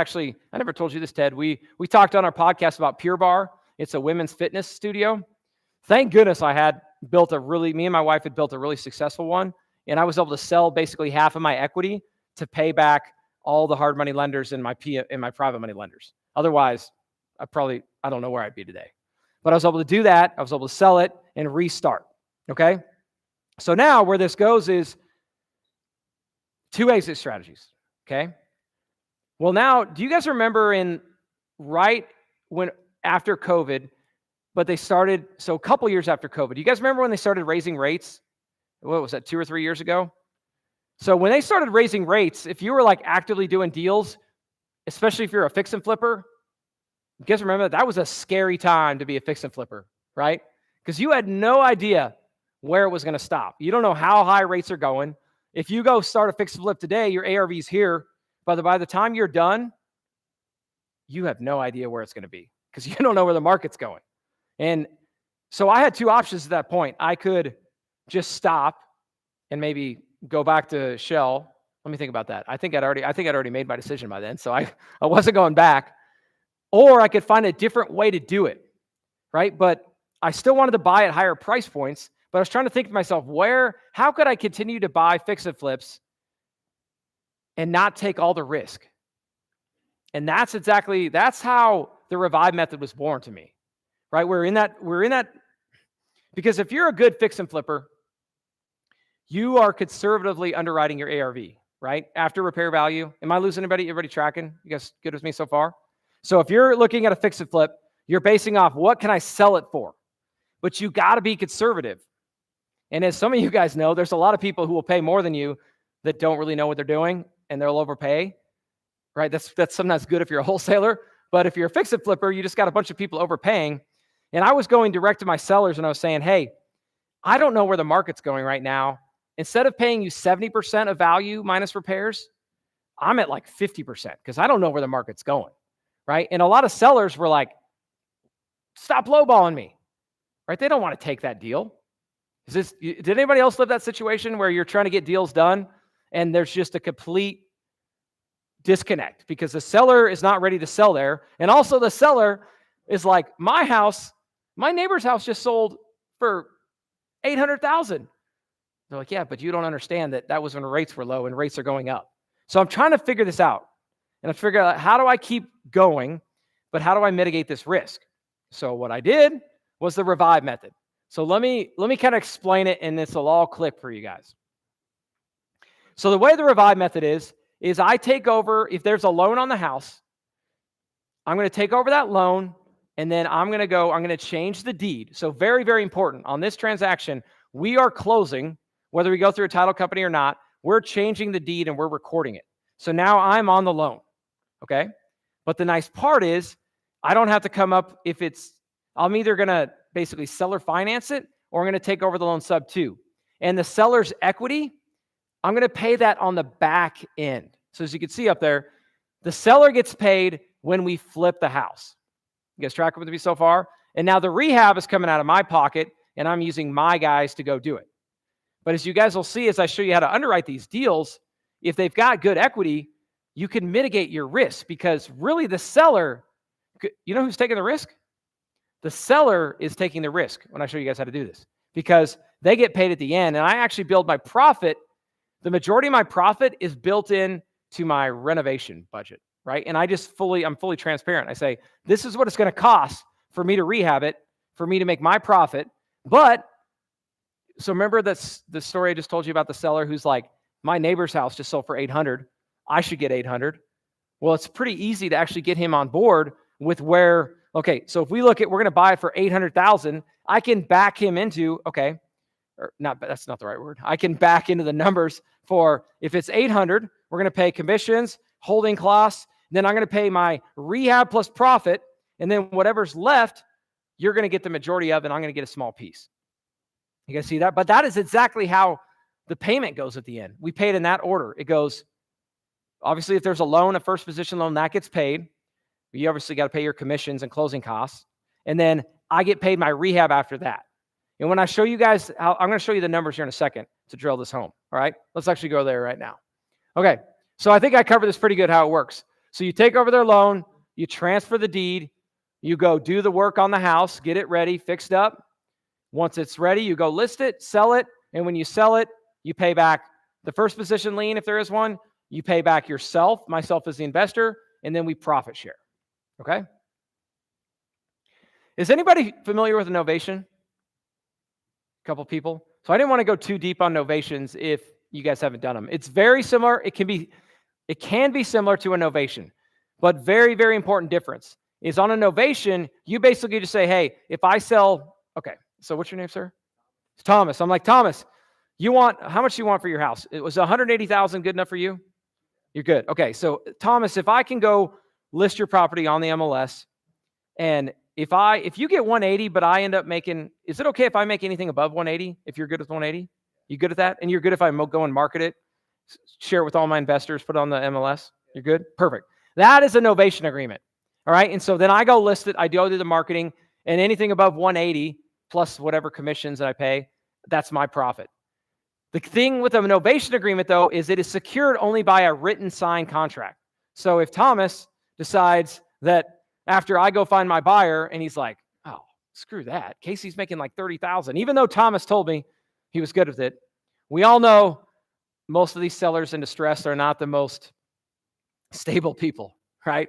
never told you this, Ted. We talked on our podcast about Pure Bar. It's a women's fitness studio. Thank goodness me and my wife had built a really successful one. And I was able to sell basically half of my equity to pay back all the hard money lenders and my private money lenders. Otherwise, I don't know where I'd be today. But I was able to do that. I was able to sell it and restart. Okay. So now where this goes is 2 exit strategies. Okay. Well, now, do you guys remember after COVID, but they started, so a couple years after COVID, do you guys remember when they started raising rates? What was that, 2 or 3 years ago? So when they started raising rates, if you were like actively doing deals, especially if you're a fix and flipper, you guys remember that was a scary time to be a fix and flipper, right? Because you had no idea where it was going to stop. You don't know how high rates are going. If you go start a fix and flip today, your ARV is here. But by the time you're done, you have no idea where it's going to be because you don't know where the market's going. And so I had 2 options at that point. I could just stop and maybe go back to Shell. Let me think about that. I think I'd already made my decision by then. So I wasn't going back. Or I could find a different way to do it, right? But I still wanted to buy at higher price points. But I was trying to think to myself, how could I continue to buy fix and flips and not take all the risk? And that's how the Revive method was born to me, right? We're in that, because if you're a good fix and flipper, you are conservatively underwriting your ARV, right? After repair value. Am I losing anybody? Everybody tracking? You guys good with me so far? So if you're looking at a fix and flip, you're basing off what can I sell it for? But you got to be conservative. And as some of you guys know, there's a lot of people who will pay more than you that don't really know what they're doing, and they'll overpay, right? That's sometimes good if you're a wholesaler, but if you're a fix and flipper, you just got a bunch of people overpaying. And I was going direct to my sellers and I was saying, hey, I don't know where the market's going right now. Instead of paying you 70% of value minus repairs, I'm at like 50% because I don't know where the market's going, right? And a lot of sellers were like, stop lowballing me, right? They don't want to take that deal. Did anybody else live that situation where you're trying to get deals done and there's just a complete disconnect because the seller is not ready to sell there. And also the seller is like, my neighbor's house just sold for $800,000. They're like, yeah, but you don't understand that was when rates were low and rates are going up. So I'm trying to figure this out. And I figured out how do I keep going, but how do I mitigate this risk? So what I did was the Revive method. So let me kind of explain it, and this will all click for you guys. So the way the Revive method is I take over, if there's a loan on the house, I'm going to take over that loan, and then I'm going to change the deed. So very, very important. On this transaction, we are closing, whether we go through a title company or not, we're changing the deed and we're recording it. So now I'm on the loan, okay? But the nice part is I don't have to come up I'm either going to basically seller finance it or I'm going to take over the loan sub 2. And the seller's equity, I'm going to pay that on the back end. So as you can see up there, the seller gets paid when we flip the house. You guys tracking with me so far? And now the rehab is coming out of my pocket and I'm using my guys to go do it. But as you guys will see, as I show you how to underwrite these deals, if they've got good equity, you can mitigate your risk because really the seller, you know who's taking the risk? The seller is taking the risk when I show you guys how to do this because they get paid at the end. And I actually build my profit. The majority of my profit is built in to my renovation budget, right? And I'm fully transparent. I say, this is what it's going to cost for me to rehab it, for me to make my profit. But, so remember the story I just told you about the seller who's like, my neighbor's house just sold for 800. I should get 800. Well, it's pretty easy to actually get him on board with where, okay, so if we're going to buy it for 800,000, I can back him into, that's not the right word. I can back into the numbers for if it's 800, we're going to pay commissions, holding costs, then I'm going to pay my rehab plus profit, and then whatever's left, you're going to get the majority of, and I'm going to get a small piece. You guys see that? But that is exactly how the payment goes at the end. We pay it in that order. It goes, obviously, if there's a loan, a first position loan, that gets paid. You obviously got to pay your commissions and closing costs. And then I get paid my rehab after that. And when I show you guys how, I'm going to show you the numbers here in a second to drill this home. All right, let's actually go there right now. Okay, so I think I covered this pretty good how it works. So you take over their loan, you transfer the deed, you go do the work on the house, get it ready, fixed up. Once it's ready, you go list it, sell it, and when you sell it, you pay back the first position lien, if there is one, you pay back yourself, myself as the investor, and then we profit share. Okay? Is anybody familiar with a novation? A couple people. So I didn't want to go too deep on novations if you guys haven't done them. It's very similar. It can be similar to a novation, but very, very important difference is on a novation, you basically just say, hey, if I sell, okay, so what's your name, sir? It's Thomas. I'm like, Thomas, how much do you want for your house? It was 180,000 good enough for you? You're good. Okay, so Thomas, if I can go list your property on the MLS, and if you get 180, but I end up making, is it okay if I make anything above 180? If you're good with 180, you good at that? And you're good if I go and market it, share it with all my investors, put it on the MLS? You're good? Perfect. That is a novation agreement. All right. And so then I go list it. I do the marketing, and anything above 180 plus whatever commissions that I pay, that's my profit. The thing with a novation agreement, though, is it is secured only by a written signed contract. So if Thomas decides that after I go find my buyer and he's like, oh, screw that, Casey's making like 30,000, even though Thomas told me he was good with it. We all know most of these sellers in distress are not the most stable people, right?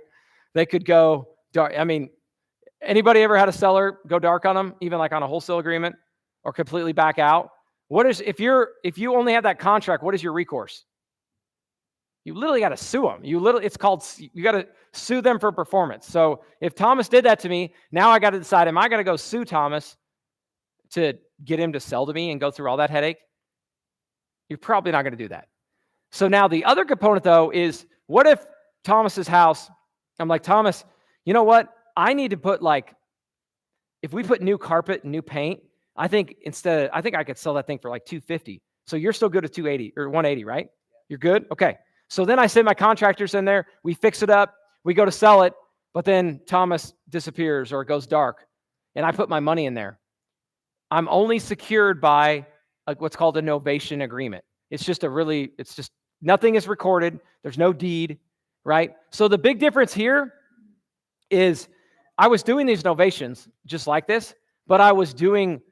They could go dark. I mean, anybody ever had a seller go dark on them, even like on a wholesale agreement, or completely back out? What is, if you only have that contract, what is your recourse? You literally got to sue them. You got to sue them for performance. So if Thomas did that to me, now I got to decide, am I going to go sue Thomas to get him to sell to me and go through all that headache? You're probably not going to do that. So now the other component, though, is what if Thomas's house, I'm like, Thomas, you know what? I need to put if we put new carpet and new paint, I think I could sell that thing for like 250. So you're still good at 280 or 180, right? You're good? Okay. So then I send my contractors in there, we fix it up, we go to sell it, but then Thomas disappears or it goes dark, and I put my money in there. I'm only secured by what's called a novation agreement. It's just nothing is recorded. There's no deed, right? So the big difference here is I was doing these novations just like this, but I was doing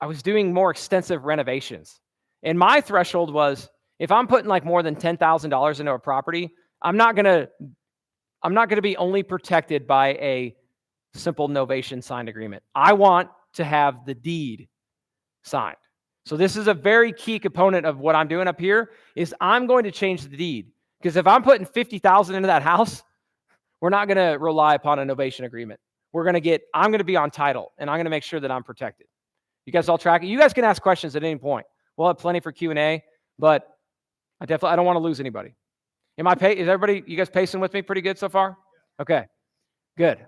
more extensive renovations. And my threshold was, if I'm putting like more than $10,000 into a property, I'm not gonna be only protected by a simple novation signed agreement. I want to have the deed signed. So this is a very key component of what I'm doing up here is I'm going to change the deed. Because if I'm putting 50,000 into that house, we're not going to rely upon a novation agreement. I'm going to be on title, and I'm going to make sure that I'm protected. You guys all track it? You guys can ask questions at any point. We'll have plenty for Q&A, but I don't want to lose anybody. Is everybody, you guys pacing with me pretty good so far? Okay, good.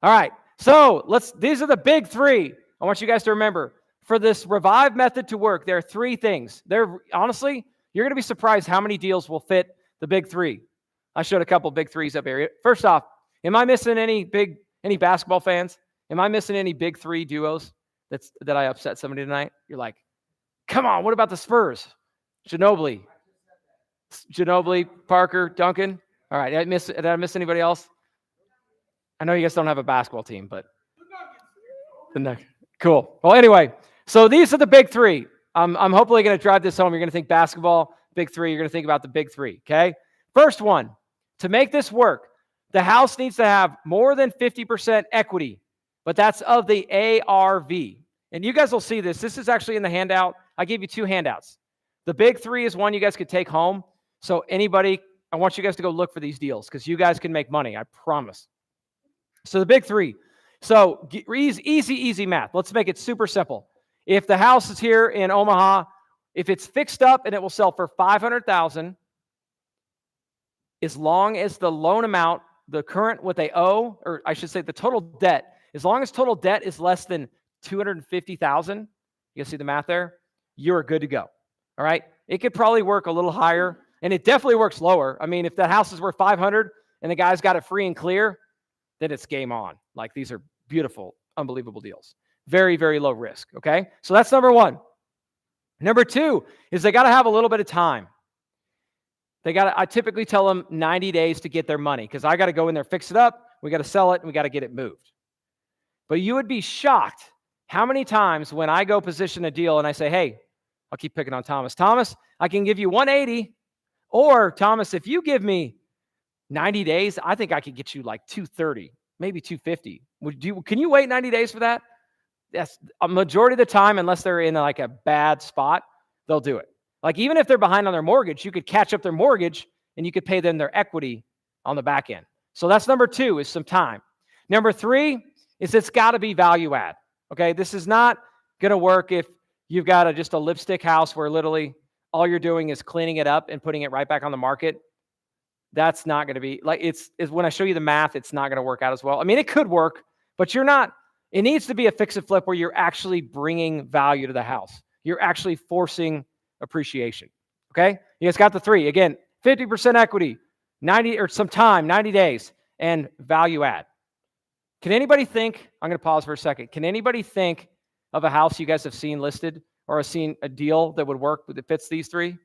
All right, so these are the big three. I want you guys to remember, for this Revive method to work, there are three things. Honestly, you're going to be surprised how many deals will fit the big three. I showed a couple big threes up here. First off, am I missing any basketball fans? Am I missing any big three duos that I upset somebody tonight? You're like, come on, what about the Spurs? Ginobili, Parker, Duncan. All right, did I miss anybody else? I know you guys don't have a basketball team, but the Nuggets. Cool. Well, anyway, so these are the big three. I'm hopefully going to drive this home. You're going to think basketball, big three. You're going to think about the big three, okay? First one, to make this work, the house needs to have more than 50% equity, but that's of the ARV. And you guys will see this. This is actually in the handout. I gave you two handouts. The big three is one you guys could take home. So I want you guys to go look for these deals because you guys can make money, I promise. So the big three. So easy math. Let's make it super simple. If the house is here in Omaha, if it's fixed up and it will sell for $500,000, as long as the loan amount, the current what they owe, or I should say the total debt, as long as total debt is less than $250,000, you guys see the math there? You're good to go. All right. It could probably work a little higher, and it definitely works lower. I mean, if the house is worth $500 and the guy's got it free and clear, then it's game on. Like, these are beautiful, unbelievable deals. Very, very low risk. Okay. So that's number one. Number two is they got to have a little bit of time. I typically tell them 90 days to get their money, because I got to go in there, fix it up. We got to sell it, and we got to get it moved. But you would be shocked how many times when I go position a deal and I say, hey, I'll keep picking on Thomas. Thomas, I can give you 180. Or Thomas, if you give me 90 days, I think I could get you like 230, maybe 250. Can you wait 90 days for that? That's a majority of the time, unless they're in like a bad spot, they'll do it. Like, even if they're behind on their mortgage, you could catch up their mortgage and you could pay them their equity on the back end. So that's number two, is some time. Number three is it's got to be value add. Okay. This is not going to work if you've got just a lipstick house where literally all you're doing is cleaning it up and putting it right back on the market. That's not going to be like, it's when I show you the math, it's not going to work out as well. I mean, it could work, but it needs to be a fix and flip where you're actually bringing value to the house. You're actually forcing appreciation. Okay. You guys got the three. Again, 50% equity, 90 or some time, 90 days, and value add. Can anybody think, I'm going to pause for a second. Can anybody think of a house you guys have seen listed or have seen a deal that would work that fits these three?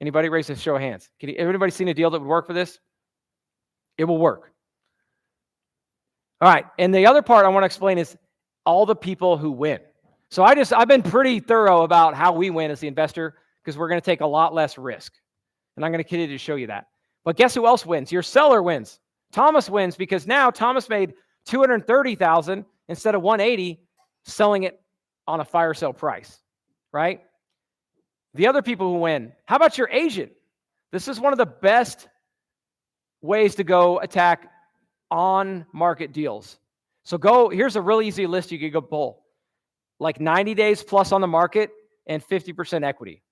Anybody? Raise a show of hands. Everybody seen a deal that would work for this? It will work. All right. And the other part I want to explain is all the people who win. So I've been pretty thorough about how we win as the investor, because we're going to take a lot less risk. And I'm going to continue to show you that. But guess who else wins? Your seller wins. Thomas wins, because now Thomas made $230,000 instead of $180, selling it on a fire sale price, right? The other people who win, how about your agent? This is one of the best ways to go attack on market deals. So here's a really easy list you could go pull. Like 90 days plus on the market and 50% equity.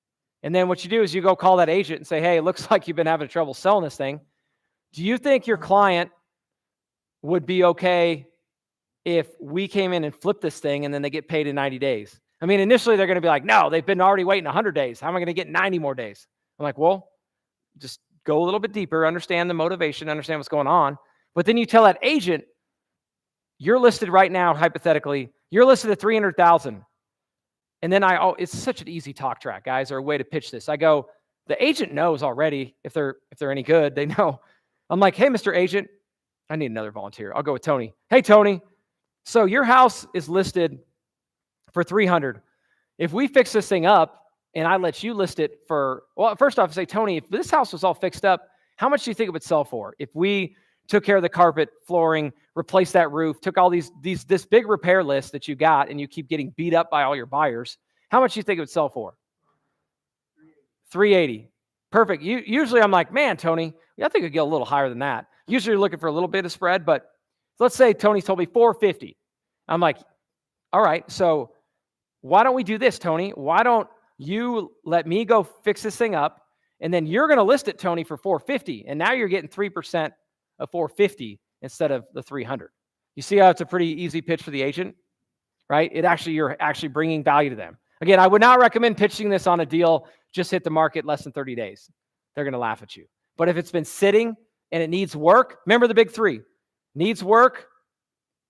And then what you do is you go call that agent and say, hey, it looks like you've been having trouble selling this thing. Do you think your client would be okay if we came in and flipped this thing and then they get paid in 90 days? I mean, initially they're going to be like, no, they've been already waiting 100 days. How am I going to get 90 more days? I'm like, well, just go a little bit deeper, understand the motivation, understand what's going on. But then you tell that agent, you're listed right now, hypothetically, you're listed at 300,000. And then it's such an easy talk track, guys, or a way to pitch this. I go, the agent knows already if they're any good, they know. I'm like, hey, Mr. Agent, I need another volunteer. I'll go with Tony. Hey, Tony. So your house is listed for 300. If we fix this thing up and I let you list it for, well, first off, say, Tony, if this house was all fixed up, how much do you think it would sell for? If we took care of the carpet, flooring, replaced that roof, took all this big repair list that you got, and you keep getting beat up by all your buyers, how much do you think it would sell for? 380. Perfect. Usually I'm like, man, Tony, I think it'd get a little higher than that. Usually you're looking for a little bit of spread, but let's say Tony told me 450. I'm like, all right, so why don't we do this, Tony? Why don't you let me go fix this thing up, and then you're going to list it, Tony, for 450, and now you're getting 3% of 450 instead of the 300. You see how it's a pretty easy pitch for the agent, right? You're actually bringing value to them. Again, I would not recommend pitching this on a deal just hit the market less than 30 days. They're going to laugh at you. But if it's been sitting and it needs work, remember the big three. Needs work,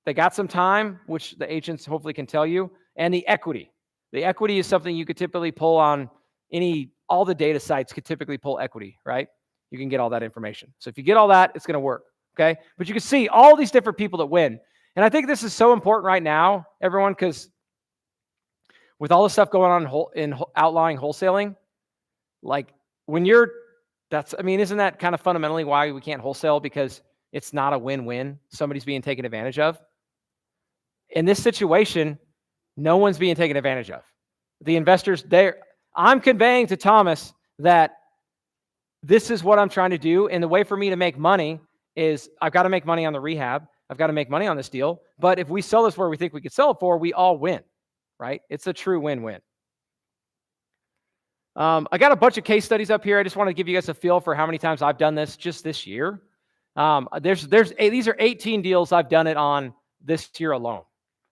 they got some time, which the agents hopefully can tell you, and the equity. The equity is something you could typically pull on all the data sites could typically pull equity, right? You can get all that information. So if you get all that, it's going to work, okay? But you can see all these different people that win. And I think this is so important right now, everyone, because with all the stuff going on in outlying wholesaling, like isn't that kind of fundamentally why we can't wholesale? Because it's not a win-win. Somebody's being taken advantage of. In this situation, no one's being taken advantage of. The investors, I'm conveying to Thomas that this is what I'm trying to do. And the way for me to make money is I've got to make money on the rehab. I've got to make money on this deal. But if we sell this where we think we could sell it for, we all win, right? It's a true win-win. I got a bunch of case studies up here. I just want to give you guys a feel for how many times I've done this just this year. These are 18 deals I've done it on this year alone,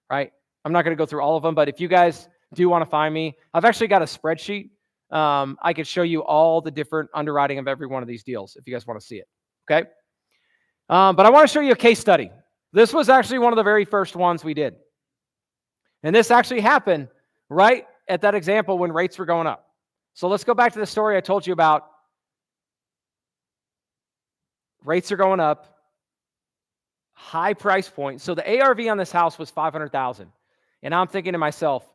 right? I'm not going to go through all of them, but if you guys do want to find me, I've actually got a spreadsheet. I could show you all the different underwriting of every one of these deals if you guys want to see it, okay? But I want to show you a case study. This was actually one of the very first ones we did. And this actually happened right at that example when rates were going up. So let's go back to the story I told you about. Rates are going up, high price point. So the ARV on this house was $500,000. And I'm thinking to myself,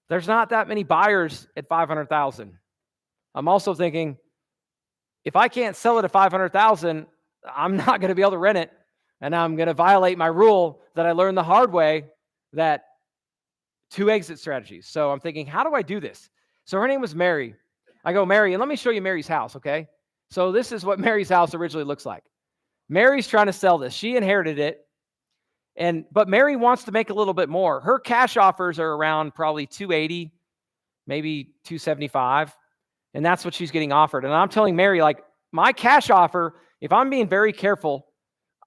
there's not that many buyers at $500,000. I'm also thinking, if I can't sell it at $500,000, I'm not going to be able to rent it. And I'm going to violate my rule that I learned the hard way, that 2 exit strategies. So I'm thinking, how do I do this? So her name was Mary. I go, Mary, and let me show you Mary's house, okay? So this is what Mary's house originally looks like. Mary's trying to sell this. She inherited it. But Mary wants to make a little bit more. Her cash offers are around probably 280, maybe 275. And that's what she's getting offered. And I'm telling Mary, like, my cash offer, if I'm being very careful,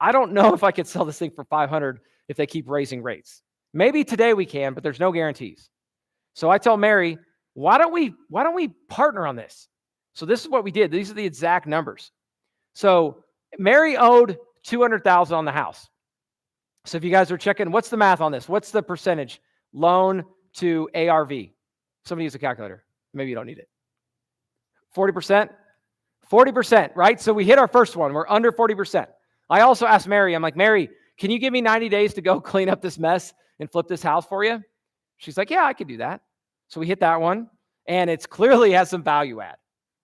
I don't know if I could sell this thing for 500 if they keep raising rates. Maybe today we can, but there's no guarantees. So I tell Mary, why don't we partner on this? So this is what we did. These are the exact numbers. So Mary owed $200,000 on the house. So if you guys are checking, what's the math on this? What's the percentage loan to ARV? Somebody use a calculator. Maybe you don't need it. 40%? 40%, right? So we hit our first one. We're under 40%. I also asked Mary, I'm like, Mary, can you give me 90 days to go clean up this mess and flip this house for you? She's like, yeah, I could do that. So we hit that one, and it's clearly has some value add,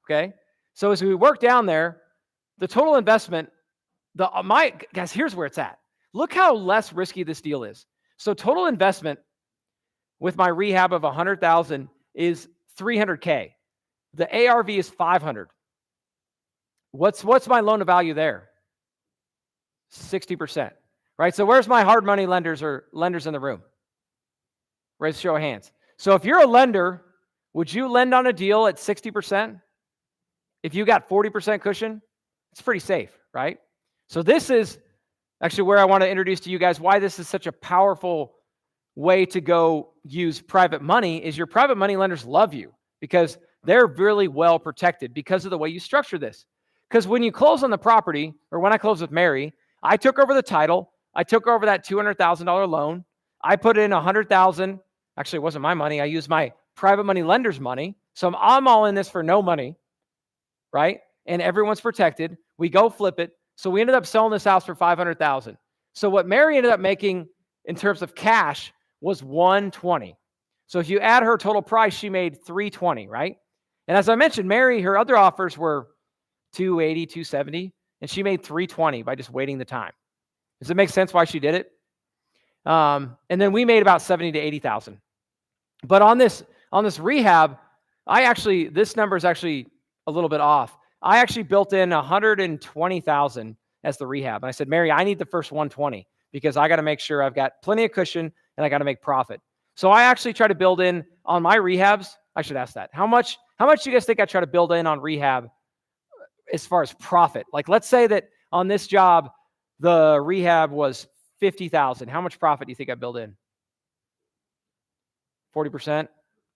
okay? So as we work down there, the total investment, guys, here's where it's at. Look how less risky this deal is. So total investment with my rehab of 100,000 is 300K. The ARV is 500. What's my loan to value there? 60%, right? So where's my hard money lenders or lenders in the room? Raise a show of hands. So if you're a lender, would you lend on a deal at 60%? If you got 40% cushion, it's pretty safe, right? So this is actually where I want to introduce to you guys why this is such a powerful way to go use private money. Is your private money lenders love you because they're really well protected because of the way you structure this. Because when you close on the property, or when I closed with Mary, I took over the title. I took over that $200,000 loan. I put in $100,000. Actually, it wasn't my money. I used my private money lender's money. So I'm all in this for no money, right? And everyone's protected. We go flip it. So we ended up selling this house for $500,000. So what Mary ended up making in terms of cash was $120. So if you add her total price, she made $320, right? And as I mentioned, Mary, her other offers were $280, $270, and she made $320 by just waiting the time. Does it make sense why she did it? And then we made about $70,000 to $80,000. But on this rehab, this number is actually a little bit off. I actually built in $120,000 as the rehab. And I said, Mary, I need the first 120 because I got to make sure I've got plenty of cushion and I got to make profit. So I actually try to build in on my rehabs. I should ask that. How much do you guys think I try to build in on rehab as far as profit? Like, let's say that on this job, the rehab was $50,000. How much profit do you think I build in? 40%?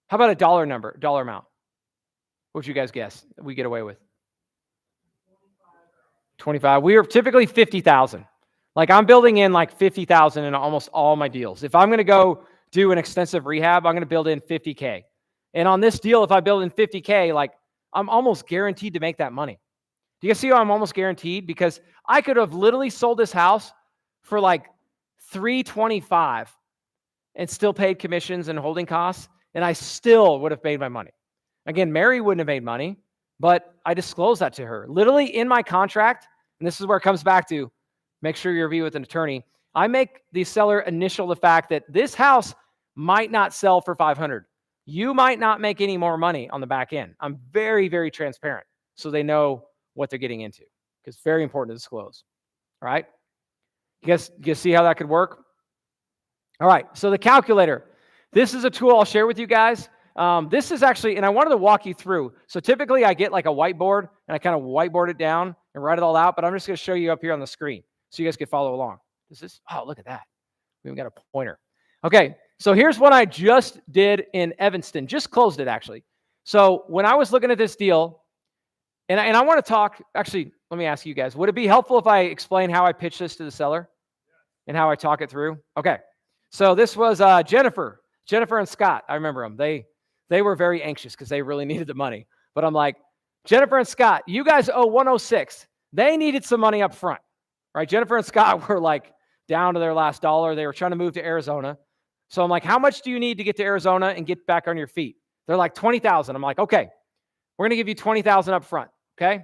How about a dollar amount? What would you guys guess we get away with? 25. We are typically 50,000. Like, I'm building in like 50,000 in almost all my deals. If I'm going to go do an extensive rehab, I'm going to build in 50K. And on this deal, if I build in 50K, like, I'm almost guaranteed to make that money. Do you guys see how I'm almost guaranteed? Because I could have literally sold this house for like $325 and still paid commissions and holding costs, and I still would have made my money. Again, Mary wouldn't have made money, but I disclosed that to her. Literally in my contract, and this is where it comes back to, make sure you review with an attorney. I make the seller initial the fact that this house might not sell for $500. You might not make any more money on the back end. I'm very, very transparent so they know what they're getting into, because it's very important to disclose. All right? You guys see how that could work? All right, so the calculator. This is a tool I'll share with you guys. This is actually, and I wanted to walk you through. So typically I get like a whiteboard and I kind of whiteboard it down and write it all out, but I'm just going to show you up here on the screen so you guys can follow along. Oh, look at that. We've got a pointer. Okay, so here's what I just did in Evanston. Just closed it, actually. So when I was looking at this deal, And I want to talk, actually, let me ask you guys, would it be helpful if I explain how I pitch this to the seller and how I talk it through? Okay. So this was Jennifer and Scott. I remember them. They were very anxious because they really needed the money. But I'm like, Jennifer and Scott, you guys owe 106. They needed some money up front, right? Jennifer and Scott were like down to their last dollar. They were trying to move to Arizona. So I'm like, how much do you need to get to Arizona and get back on your feet? They're like 20,000. I'm like, okay, we're going to give you 20,000 up front. Okay.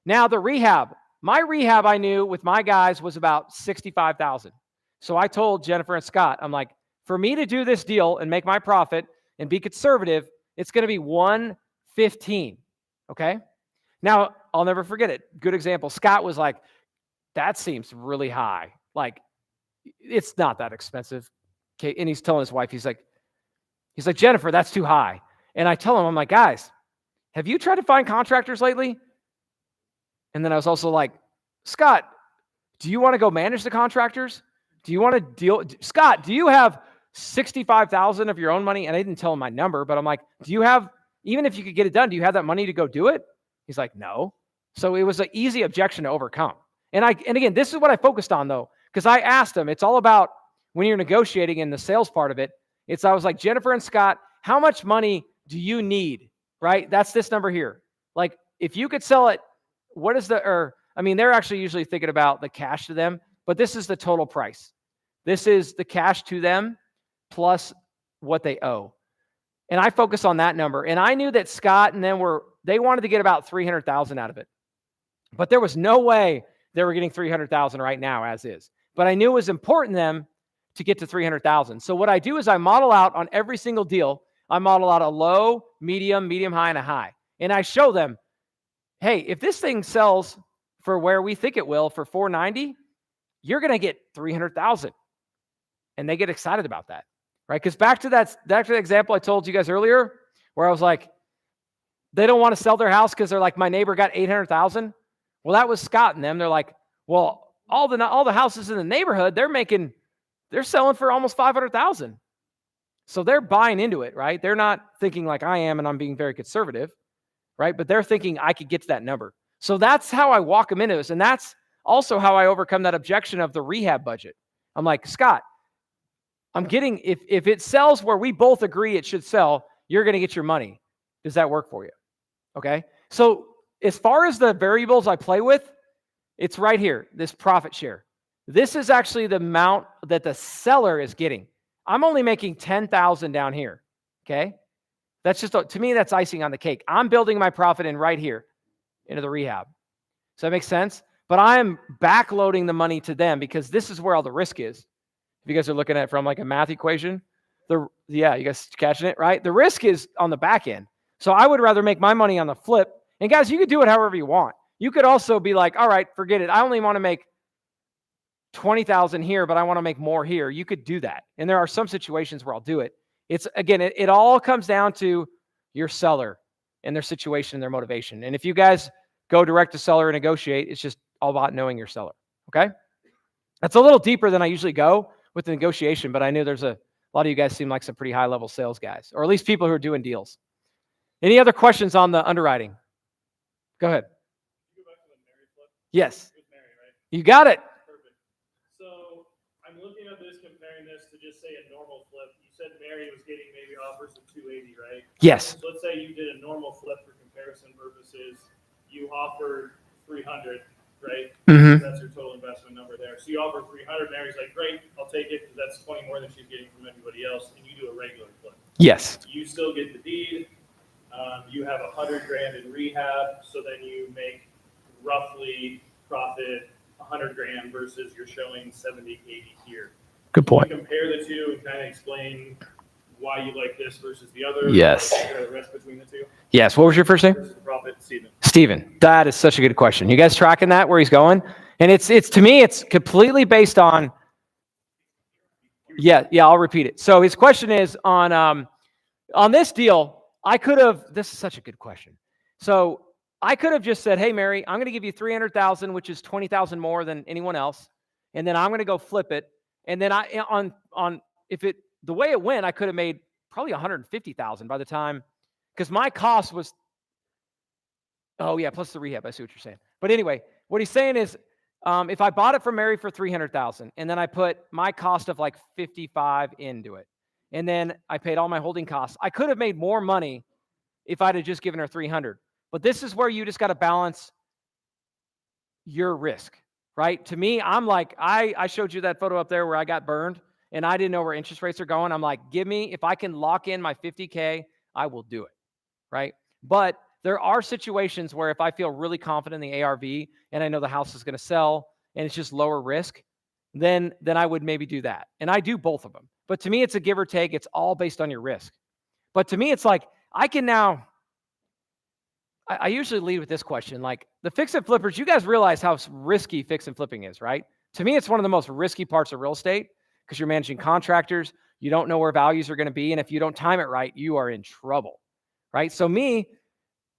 Now the rehab, my rehab I knew with my guys was about 65,000. So I told Jennifer and Scott, I'm like, for me to do this deal and make my profit and be conservative, it's going to be 115. Okay. Now I'll never forget it. Good example. Scott was like, that seems really high. Like, it's not that expensive. Okay. And he's telling his wife, he's like, Jennifer, that's too high. And I tell him, I'm like, guys, have you tried to find contractors lately? And then I was also like, Scott, do you want to go manage the contractors? Do you want to deal? Scott, do you have 65,000 of your own money? And I didn't tell him my number, but I'm like, do you have, even if you could get it done, do you have that money to go do it? He's like, no. So it was an easy objection to overcome. And again, this is what I focused on though, because I asked him, it's all about when you're negotiating in the sales part of it. I was like, Jennifer and Scott, how much money do you need? Right? That's this number here. Like, if you could sell it, what is they're actually usually thinking about the cash to them, but this is the total price. This is the cash to them plus what they owe. And I focus on that number. And I knew that Scott and them they wanted to get about 300,000 out of it, but there was no way they were getting 300,000 right now as is. But I knew it was important to them to get to 300,000. So what I do is I model out on every single deal. I model out a low, medium high, and a high. And I show them, hey, if this thing sells for where we think it will for 490, you're going to get 300,000. And they get excited about that, right? Because back to the example I told you guys earlier, where I was like, they don't want to sell their house because they're like, my neighbor got 800,000. Well, that was Scott and them. They're like, well, all the houses in the neighborhood, they're selling for almost 500,000. So they're buying into it, right? They're not thinking like I am, and I'm being very conservative, right? But they're thinking I could get to that number. So that's how I walk them into this. And that's also how I overcome that objection of the rehab budget. I'm like, Scott, if it sells where we both agree it should sell, you're going to get your money. Does that work for you? Okay. So as far as the variables I play with, it's right here, this profit share. This is actually the amount that the seller is getting. I'm only making 10,000 down here. Okay. That's just, to me, that's icing on the cake. I'm building my profit in right here into the rehab. Does that make sense? But I am backloading the money to them because this is where all the risk is. If you guys are looking at it from like a math equation, you guys catching it, right? The risk is on the back end. So I would rather make my money on the flip. And guys, you could do it however you want. You could also be like, all right, forget it. I only want to make 20,000 here, but I want to make more here. You could do that. And there are some situations where I'll do it. It's again, it all comes down to your seller and their situation and their motivation. And if you guys go direct to seller and negotiate, it's just all about knowing your seller. Okay. That's a little deeper than I usually go with the negotiation, but I knew there's a lot of you guys seem like some pretty high level sales guys, or at least people who are doing deals. Any other questions on the underwriting? Go ahead. Yes. You got it. Perfect. So I'm looking at this, comparing this to just say a normal flip. You said Mary was getting maybe offers of 280, right? Yes. So let's say you did a normal flip for comparison purposes. You offered 300, right? Mm-hmm. That's your total investment number there. So you offer 300. Mary's like, great, I'll take it because that's 20 more than she's getting from anybody else. And you do a regular flip. Yes. You still get the deed. You have $100,000 in rehab, so then you make roughly profit $100,000 versus you're showing 70, 80 here. Good point. Can you compare the two and kind of explain why you like this versus the other? Yes. The rest between the two? Yes. What was your first name? Profit, Steven. Steven. That is such a good question. You guys tracking that where he's going? And it's to me, it's completely based on. Yeah. I'll repeat it. So his question is on this deal. This is such a good question. So I could have just said, hey, Mary, I'm going to give you 300,000, which is 20,000 more than anyone else. And then I'm going to go flip it. And then the way it went, I could have made probably 150,000 by the time, because my cost was Oh yeah, plus the rehab. I see what you're saying. But anyway, what he's saying is, if I bought it from Mary for 300,000, and then I put my cost of like 55 into it, and then I paid all my holding costs, I could have made more money if I'd have just given her 300. But this is where you just got to balance your risk, right? To me, I'm like, I showed you that photo up there where I got burned and I didn't know where interest rates are going. I'm like, give me, if I can lock in my 50K, I will do it, right? But there are situations where if I feel really confident in the ARV and I know the house is going to sell and it's just lower risk, then I would maybe do that. And I do both of them. But to me, it's a give or take. It's all based on your risk. But to me, it's like, I can now, I usually lead with this question, like the fix and flippers, you guys realize how risky fix and flipping is, right? To me, it's one of the most risky parts of real estate because you're managing contractors. You don't know where values are going to be. And if you don't time it right, you are in trouble, right? So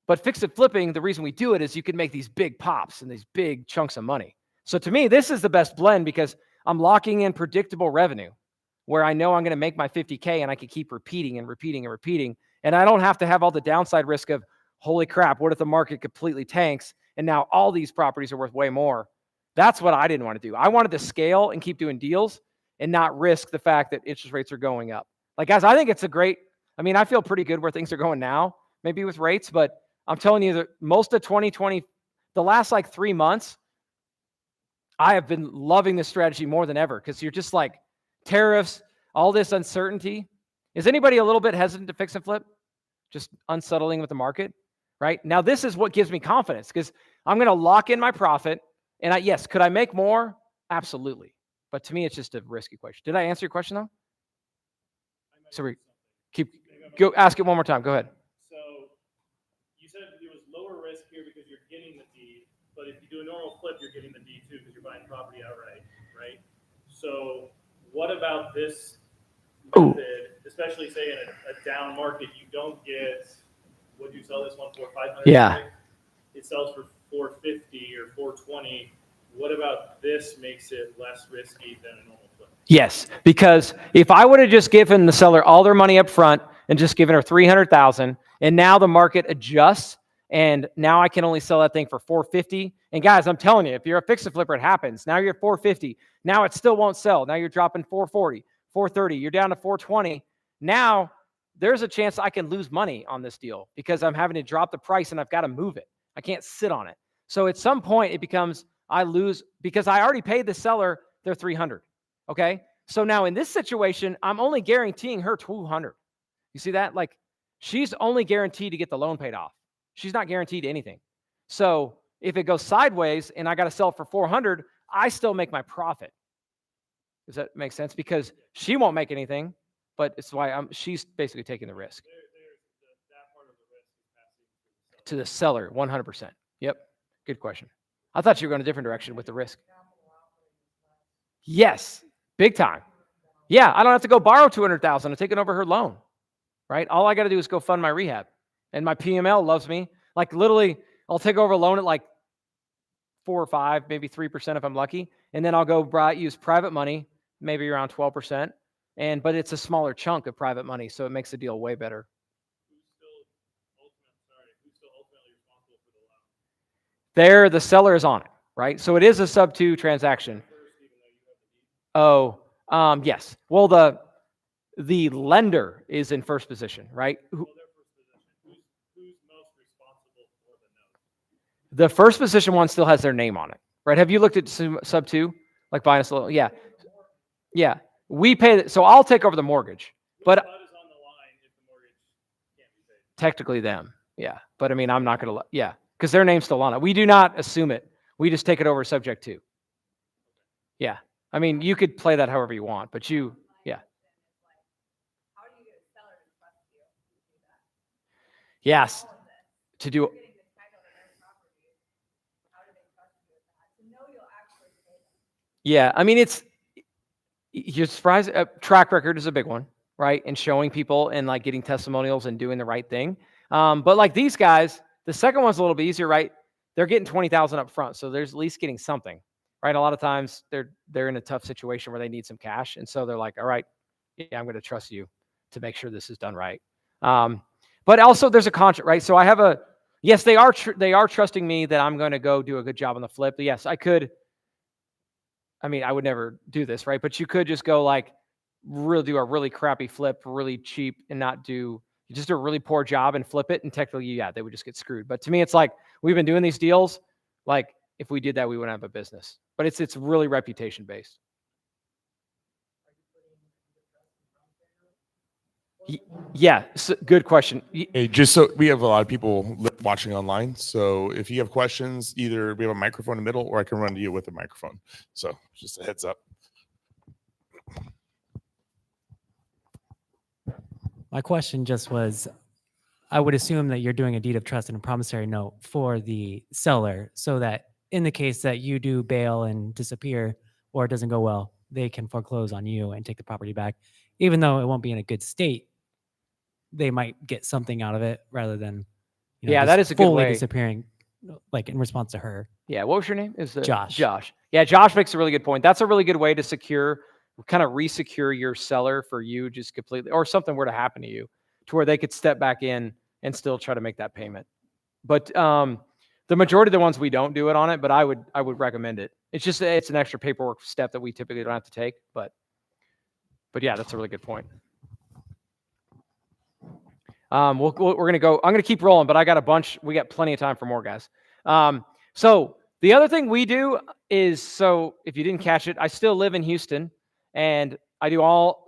but fix and flipping, the reason we do it is you can make these big pops and these big chunks of money. So to me, this is the best blend because I'm locking in predictable revenue where I know I'm going to make my 50K and I can keep repeating and repeating and repeating. And I don't have to have all the downside risk of, holy crap, what if the market completely tanks and now all these properties are worth way more? That's what I didn't want to do. I wanted to scale and keep doing deals and not risk the fact that interest rates are going up. Like, guys, I think it's I feel pretty good where things are going now, maybe with rates, but I'm telling you that most of 2020, the last like 3 months, I have been loving this strategy more than ever because you're just like tariffs, all this uncertainty. Is anybody a little bit hesitant to fix and flip? Just unsettling with the market? Right now, this is what gives me confidence because I'm going to lock in my profit. And yes, could I make more? Absolutely. But to me, it's just a risky question. Did I answer your question though? So go ask it one more time. Go ahead. So you said it was lower risk here because you're getting the deed, but if you do a normal flip, you're getting the deed too because you're buying property outright, right? So what about this method, especially say in a down market, you don't get. Would you sell this one for 500? Yeah. It sells for 450 or 420. What about this makes it less risky than a normal flip? Yes, because if I would have just given the seller all their money up front and just given her 300,000, and now the market adjusts, and now I can only sell that thing for 450. And guys, I'm telling you, if you're a fix and flipper, it happens. Now you're at 450. Now it still won't sell. Now you're dropping 440, 430. You're down to 420. Now there's a chance I can lose money on this deal because I'm having to drop the price and I've got to move it. I can't sit on it. So at some point it becomes I lose because I already paid the seller their 300. Okay. So now in this situation, I'm only guaranteeing her 200. You see that? Like she's only guaranteed to get the loan paid off. She's not guaranteed anything. So if it goes sideways and I got to sell for 400, I still make my profit. Does that make sense? Because she won't make anything. But it's why she's basically taking the risk. That part of the risk is passing To the seller, 100%. Yep. Good question. I thought you were going a different direction with the risk. Yes. Big time. Yeah. I don't have to go borrow 200,000 and take it over her loan, right? All I got to do is go fund my rehab. And my PML loves me. Like literally, I'll take over a loan at like 4 or 5, maybe 3% if I'm lucky. And then I'll go use private money, maybe around 12%. But it's a smaller chunk of private money, so it makes the deal way better. Who's still ultimately responsible for the loan? There, the seller is on it, right? So it is a sub 2 transaction. Oh, yes. Well, the lender is in first position, right? Well, their first position. Who's most responsible for the note? The first position one still has their name on it, right? Have you looked at sub 2, like buying a loan? Yeah, yeah. We pay, so I'll take over the mortgage, but What is on the line if the mortgage can't be paid? technically them, yeah. But I mean, I'm not going to, yeah, because their name's still on it. We do not assume it. We just take it over subject to. Yeah. I mean, you could play that however you want, but yeah. Yes. To do. Yeah. I mean, you're surprised. Track record is a big one, right? And showing people and like getting testimonials and doing the right thing. But like these guys, the second one's a little bit easier, right? They're getting 20,000 up front. So there's at least getting something, right? A lot of times they're in a tough situation where they need some cash. And so they're like, all right, yeah, I'm going to trust you to make sure this is done right. But also there's a contract, right? So I have Yes, they are trusting me that I'm going to go do a good job on the flip. But yes, I could. I mean, I would never do this, right? But you could just go like really do a really crappy flip, really cheap, and not do just do a really poor job and flip it. And technically, yeah, they would just get screwed. But to me, it's like we've been doing these deals. Like if we did that, we wouldn't have a business. But it's really reputation based. Yeah, good question. Hey, just so we have a lot of people watching online, so if you have questions, either we have a microphone in the middle, or I can run to you with a microphone. So just a heads up. My question just was, I would assume that you're doing a deed of trust and a promissory note for the seller, so that in the case that you do bail and disappear, or it doesn't go well, they can foreclose on you and take the property back, even though it won't be in a good state. They might get something out of it rather than, Yeah, just that is a good fully way. disappearing, like in response to her. Yeah, what was your name? Josh. Josh. Yeah, Josh makes a really good point. That's a really good way to kind of re-secure your seller for you just completely, or something were to happen to you, to where they could step back in and still try to make that payment. But the majority of the ones we don't do it on it, but I would recommend it. It's an extra paperwork step that we typically don't have to take. But yeah, that's a really good point. We're going to go, I'm going to keep rolling, but I got a bunch. We got plenty of time for more, guys. So the other thing we do is, so if you didn't catch it, I still live in Houston, and I do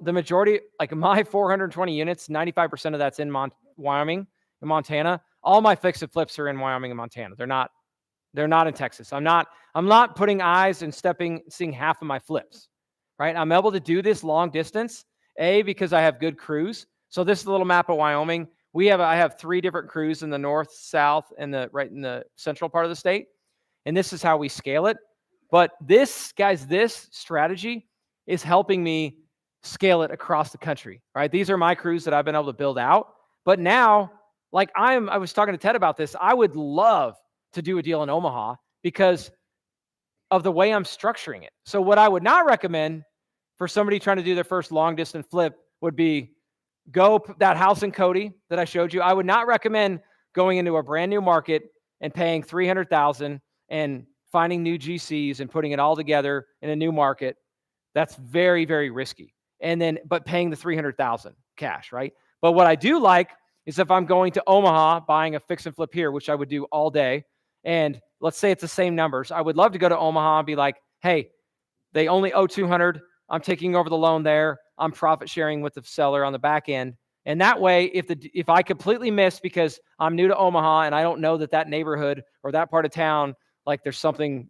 the majority, like my 420 units, 95% of that's in Wyoming and Montana. All my fix and flips are in Wyoming and Montana. They're not in Texas. I'm not putting eyes and seeing half of my flips, right? I'm able to do this long distance, because I have good crews. So this is a little map of Wyoming. I have 3 different crews in the north, south, and right in the central part of the state. And this is how we scale it. But this strategy is helping me scale it across the country, right? These are my crews that I've been able to build out. But now, like I was talking to Ted about this, I would love to do a deal in Omaha because of the way I'm structuring it. So what I would not recommend for somebody trying to do their first long distance flip would be that house in Cody that I showed you. I would not recommend going into a brand new market and paying $300,000 and finding new GCs and putting it all together in a new market. That's very, very risky. But paying the $300,000 cash, right? But what I do like is if I'm going to Omaha, buying a fix and flip here, which I would do all day, and let's say it's the same numbers. I would love to go to Omaha and be like, hey, they only owe $200. I'm taking over the loan there. I'm profit sharing with the seller on the back end. And that way, if I completely miss because I'm new to Omaha and I don't know that neighborhood or that part of town, like there's something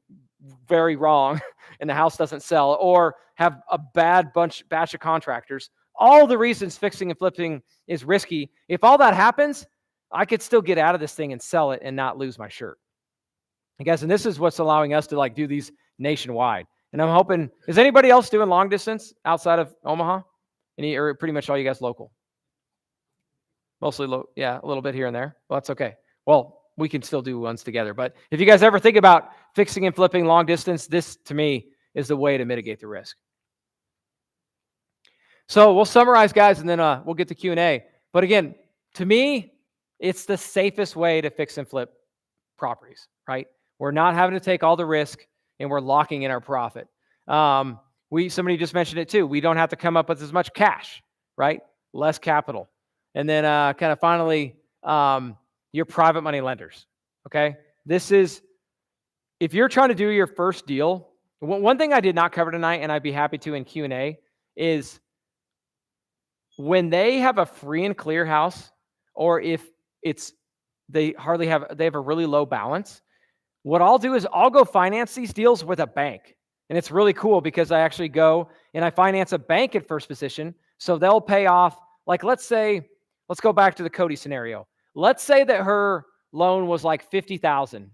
very wrong and the house doesn't sell, or have a bad batch of contractors, all the reasons fixing and flipping is risky. If all that happens, I could still get out of this thing and sell it and not lose my shirt. And guys, and this is what's allowing us to do these nationwide. And I'm hoping, is anybody else doing long distance outside of Omaha? Or pretty much all you guys local? Mostly a little bit here and there. Well, that's okay. Well, we can still do ones together. But if you guys ever think about fixing and flipping long distance, this to me is the way to mitigate the risk. So we'll summarize, guys, and then we'll get to Q&A. But again, to me, it's the safest way to fix and flip properties, right? We're not having to take all the risk, and we're locking in our profit. Somebody just mentioned it too. We don't have to come up with as much cash, right? Less capital. And then kind of finally, your private money lenders, okay? If you're trying to do your first deal, one thing I did not cover tonight, and I'd be happy to in Q&A, is when they have a free and clear house, or if they have a really low balance, what I'll do is I'll go finance these deals with a bank. And it's really cool because I actually go and I finance a bank at first position. So they'll pay off, like let's go back to the Cody scenario. Let's say that her loan was like $50,000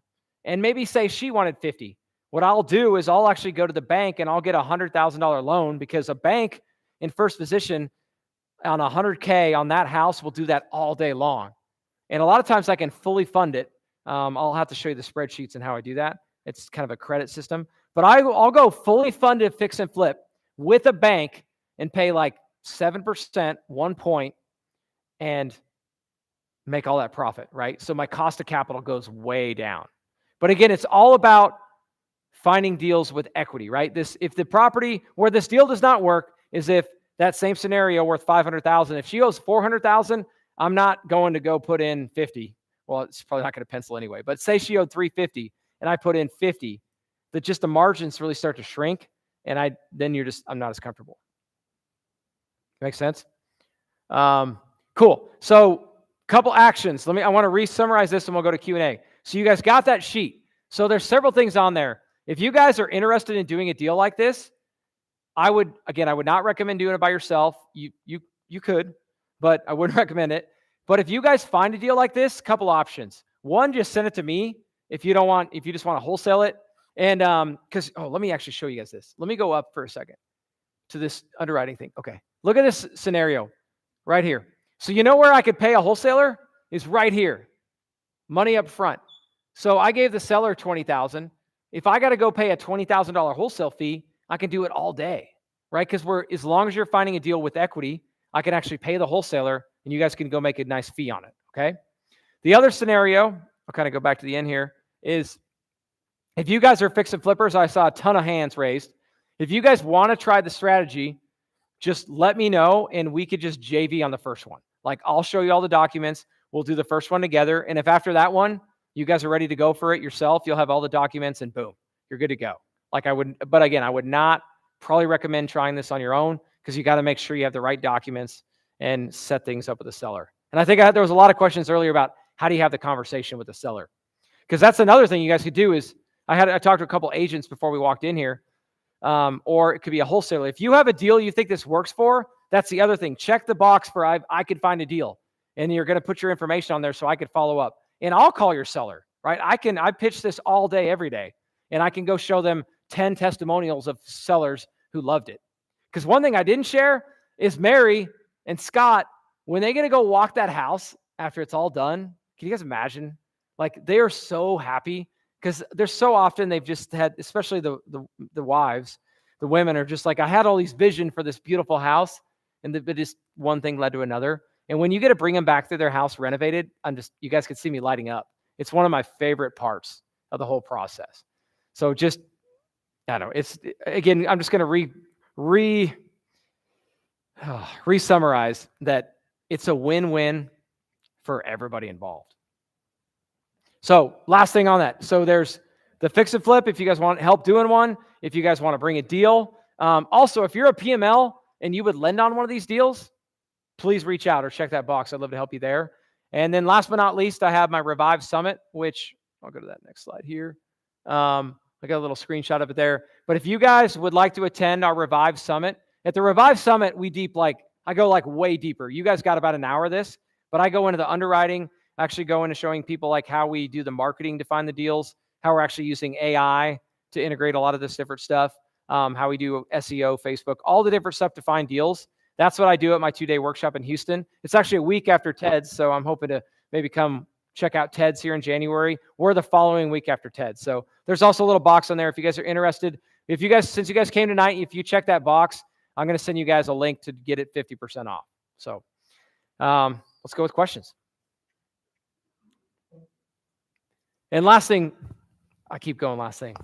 and maybe say she wanted $50,000. What I'll do is I'll actually go to the bank and I'll get a $100,000 loan, because a bank in first position on $100K on that house will do that all day long. And a lot of times I can fully fund it. I'll have to show you the spreadsheets and how I do that. It's kind of a credit system. But I'll go fully funded fix and flip with a bank and pay like 7%, 1 point. And make all that profit, right? So my cost of capital goes way down. But again, it's all about finding deals with equity, right? If the property where this deal does not work is if that same scenario worth 500,000, if she owes 400,000, I'm not going to go put in 50. Well, it's probably not going to pencil anyway, but say she owed 350 and I put in 50, that just the margins really start to shrink. And I'm not as comfortable. Make sense? Cool. So couple actions. I want to re-summarize this and we'll go to Q&A. So you guys got that sheet. So there's several things on there. If you guys are interested in doing a deal like this, I would not recommend doing it by yourself. You could, but I wouldn't recommend it. But if you guys find a deal like this, couple options. One, just send it to me if you just want to wholesale it. And let me actually show you guys this. Let me go up for a second to this underwriting thing. Okay. Look at this scenario right here. So you know where I could pay a wholesaler is right here. Money up front. So I gave the seller $20,000. If I got to go pay a $20,000 wholesale fee, I can do it all day, right? Because as long as you're finding a deal with equity, I can actually pay the wholesaler and you guys can go make a nice fee on it, okay? The other scenario, I'll kind of go back to the end here, is if you guys are fix and flippers, I saw a ton of hands raised. If you guys want to try the strategy, just let me know and we could just JV on the first one. Like I'll show you all the documents. We'll do the first one together. And if after that one, you guys are ready to go for it yourself, you'll have all the documents and boom, you're good to go. But again, I would not probably recommend trying this on your own because you got to make sure you have the right documents and set things up with the seller. And I think there was a lot of questions earlier about how do you have the conversation with the seller? Because that's another thing you guys could do is I talked to a couple agents before we walked in here, or it could be a wholesaler. If you have a deal you think this works for, that's the other thing. Check the box for I could find a deal, and you're going to put your information on there so I could follow up. And I'll call your seller, right? I pitch this all day, every day, and I can go show them 10 testimonials of sellers who loved it. Because one thing I didn't share is Mary and Scott, when they're going to go walk that house after it's all done, can you guys imagine? Like they are so happy because they're so often they've just had, especially the wives, the women are just like, I had all these vision for this beautiful house, and just one thing led to another. And when you get to bring them back to their house renovated, you guys could see me lighting up. It's one of my favorite parts of the whole process. So just, I don't know. It's again, I'm just going to re-summarize that it's a win-win for everybody involved. So last thing on that. So there's the fix and flip. If you guys want help doing one, if you guys want to bring a deal. Also, if you're a PML and you would lend on one of these deals, please reach out or check that box. I'd love to help you there. And then last but not least, I have my Revive Summit, which I'll go to that next slide here. I got a little screenshot of it there. But if you guys would like to attend our Revive Summit, at the Revive Summit, I go way deeper. You guys got about an hour of this, but I go into the underwriting, actually go into showing people like how we do the marketing to find the deals, how we're actually using AI to integrate a lot of this different stuff, how we do SEO, Facebook, all the different stuff to find deals. That's what I do at my 2-day workshop in Houston. It's actually a week after TEDS, so I'm hoping to maybe come check out TEDS here in January or the following week after TEDS. So there's also a little box on there if you guys are interested. Since you guys came tonight, if you check that box, I'm going to send you guys a link to get it 50% off. So let's go with questions. And last thing, I keep going last thing.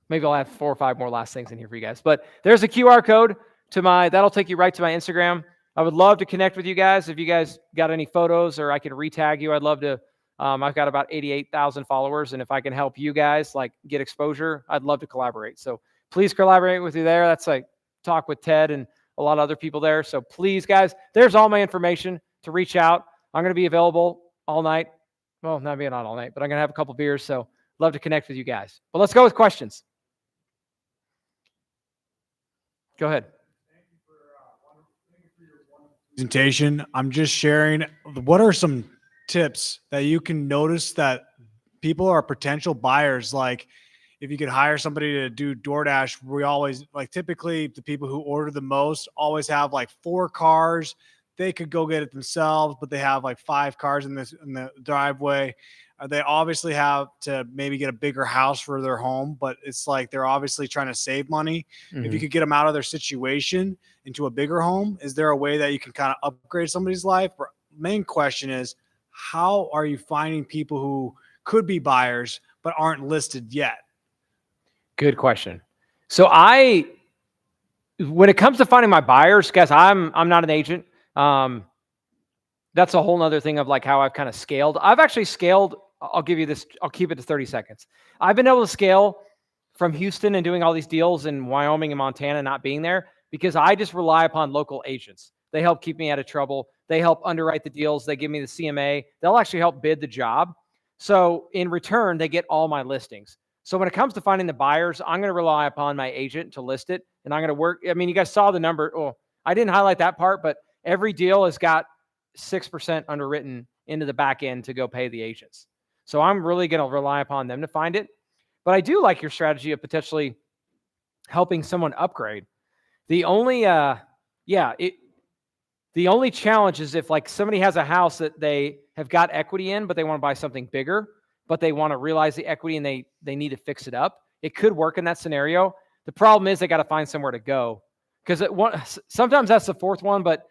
Maybe I'll add 4 or 5 more last things in here for you guys. But there's a QR code that'll take you right to my Instagram. I would love to connect with you guys. If you guys got any photos or I can retag you, I'd love to. I've got about 88,000 followers. And if I can help you guys get exposure, I'd love to collaborate. So please collaborate with you there. That's talk with Ted and a lot of other people there. So please guys, there's all my information to reach out. I'm going to be available all night. Well, not all night, but I'm going to have a couple beers. So love to connect with you guys. But let's go with questions. Go ahead. Presentation. I'm just sharing what are some tips that you can notice that people are potential buyers. Like if you could hire somebody to do DoorDash, we always typically the people who order the most always have 4 cars. They could go get it themselves, but they have 5 cars in the driveway. They obviously have to maybe get a bigger house for their home, but it's they're obviously trying to save money. Mm-hmm. If you could get them out of their situation into a bigger home, is there a way that you can kind of upgrade somebody's life? Main question is, how are you finding people who could be buyers but aren't listed yet? Good question. So when it comes to finding my buyers, guys, I'm not an agent. That's a whole nother thing of like how I've kind of scaled. I've actually scaled. I'll give you this. I'll keep it to 30 seconds. I've been able to scale from Houston and doing all these deals in Wyoming and Montana, not being there, because I just rely upon local agents. They help keep me out of trouble. They help underwrite the deals. They give me the CMA. They'll actually help bid the job. So in return, they get all my listings. So when it comes to finding the buyers, I'm going to rely upon my agent to list it. And I'm going to work. I mean, you guys saw the number. Oh, I didn't highlight that part, but every deal has got 6% underwritten into the back end to go pay the agents. So I'm really going to rely upon them to find it. But I do like your strategy of potentially helping someone upgrade. The only, the only challenge is if like somebody has a house that they have got equity in, but they want to buy something bigger, but they want to realize the equity and they need to fix it up. It could work in that scenario. The problem is they got to find somewhere to go, because sometimes that's the fourth one, but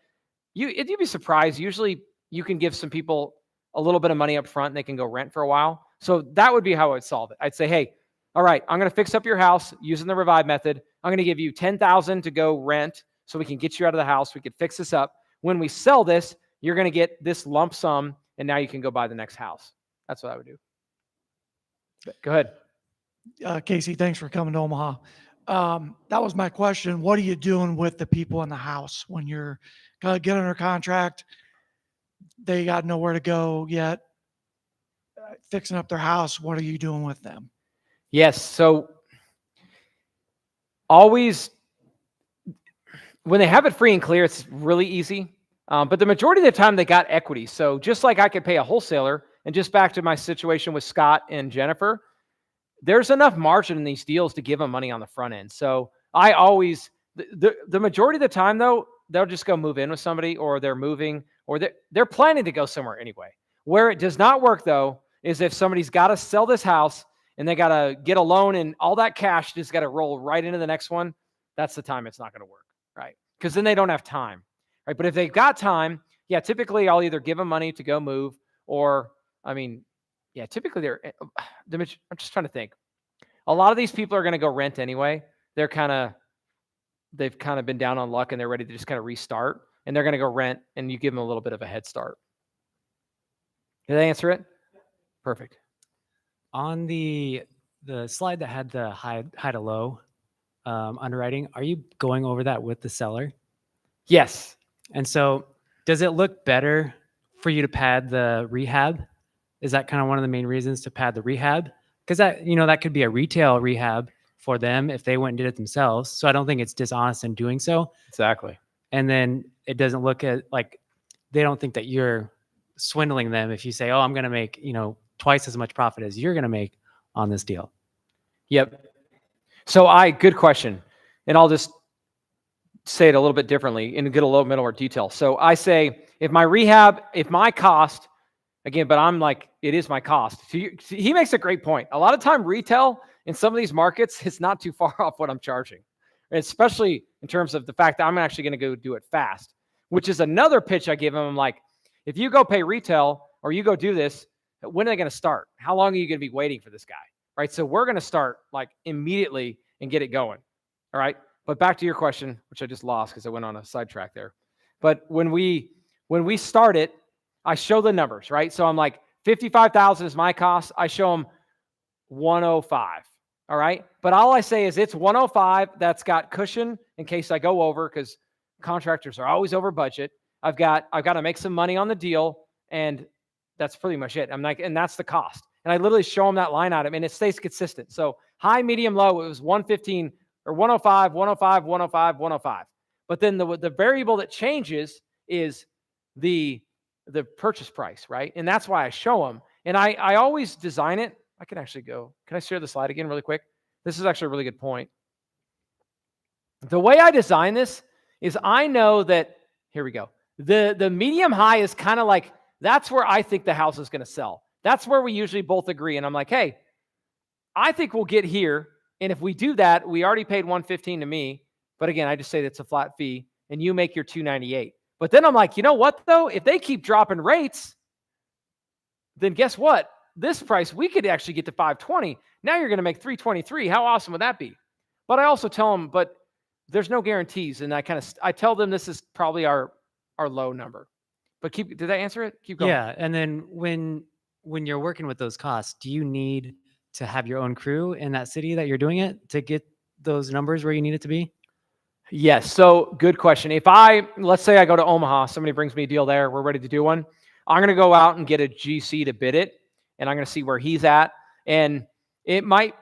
you'd be surprised. Usually you can give some people a little bit of money up front and they can go rent for a while. So that would be how I would solve it. I'd say, hey, all right, I'm going to fix up your house using the Revive method. I'm going to give you $10,000 to go rent so we can get you out of the house. We could fix this up. When we sell this, you're going to get this lump sum, and now you can go buy the next house. That's what I would do. Go ahead. Casey, thanks for coming to Omaha. That was my question. What are you doing with the people in the house when you're going to get under contract? They got nowhere to go yet. Fixing up their house. What are you doing with them? Yes. So always, when they have it free and clear, it's really easy. But the majority of the time they got equity. So just like I could pay a wholesaler, and just back to my situation with Scott and Jennifer, there's enough margin in these deals to give them money on the front end. So I always, the majority of the time though, they'll just go move in with somebody, or they're moving, or they're planning to go somewhere anyway. Where it does not work though, is if somebody's got to sell this house and they got to get a loan and all that cash just got to roll right into the next one. That's the time it's not going to work, right? Because then they don't have time, right? But if they've got time, yeah, typically I'll either give them money to go move, or, I mean, yeah, typically I'm just trying to think. A lot of these people are going to go rent anyway. They've kind of been down on luck and they're ready to just kind of restart, and they're going to go rent, and you give them a little bit of a head start. Did I answer it? Perfect. On the slide that had the high to low underwriting, are you going over that with the seller? Yes. And so does it look better for you to pad the rehab? Is that kind of one of the main reasons to pad the rehab? Because that could be a retail rehab for them if they went and did it themselves. So I don't think it's dishonest in doing so. Exactly. And then it doesn't look like they don't think that you're swindling them if you say, oh, I'm going to make, twice as much profit as you're going to make on this deal. Yep. So good question. And I'll just say it a little bit differently and get a little bit more detail. So I say, if my cost, again, but I'm like, it is my cost. He makes a great point. A lot of time retail in some of these markets is not too far off what I'm charging, especially in terms of the fact that I'm actually going to go do it fast, which is another pitch I give him. I'm like, if you go pay retail or you go do this, when are they going to start? How long are you going to be waiting for this guy? Right. So we're going to start like immediately and get it going. All right. But back to your question, which I just lost because I went on a sidetrack there. But when we start it, I show the numbers, right? So I'm like, 55,000 is my cost. I show them 105. All right. But all I say is it's 105. That's got cushion in case I go over, because contractors are always over budget. I've got to make some money on the deal, and that's pretty much it. I'm like, and that's the cost. And I literally show them that line item, and it stays consistent. So high, medium, low, it was 115 or 105, 105, 105, 105. But then the variable that changes is the purchase price, right? And that's why I show them. And I always design it. I can actually go. Can I share the slide again really quick? This is actually a really good point. The way I design this is I know that, here we go. The medium high is kind of like, that's where I think the house is going to sell. That's where we usually both agree. And I'm like, hey, I think we'll get here. And if we do that, we already paid $115 to me. But again, I just say that's a flat fee, and you make your $298. But then I'm like, you know what though? If they keep dropping rates, then guess what? This price, we could actually get to 520. Now you're going to make 323. How awesome would that be? But I also tell them, but there's no guarantees. And I tell them this is probably our low number. But did that answer it? Keep going. Yeah. And then when you're working with those costs, do you need to have your own crew in that city that you're doing it to get those numbers where you need it to be? Yes. So good question. Let's say I go to Omaha, somebody brings me a deal there, we're ready to do one. I'm going to go out and get a GC to bid it, and I'm going to see where he's at. And it might,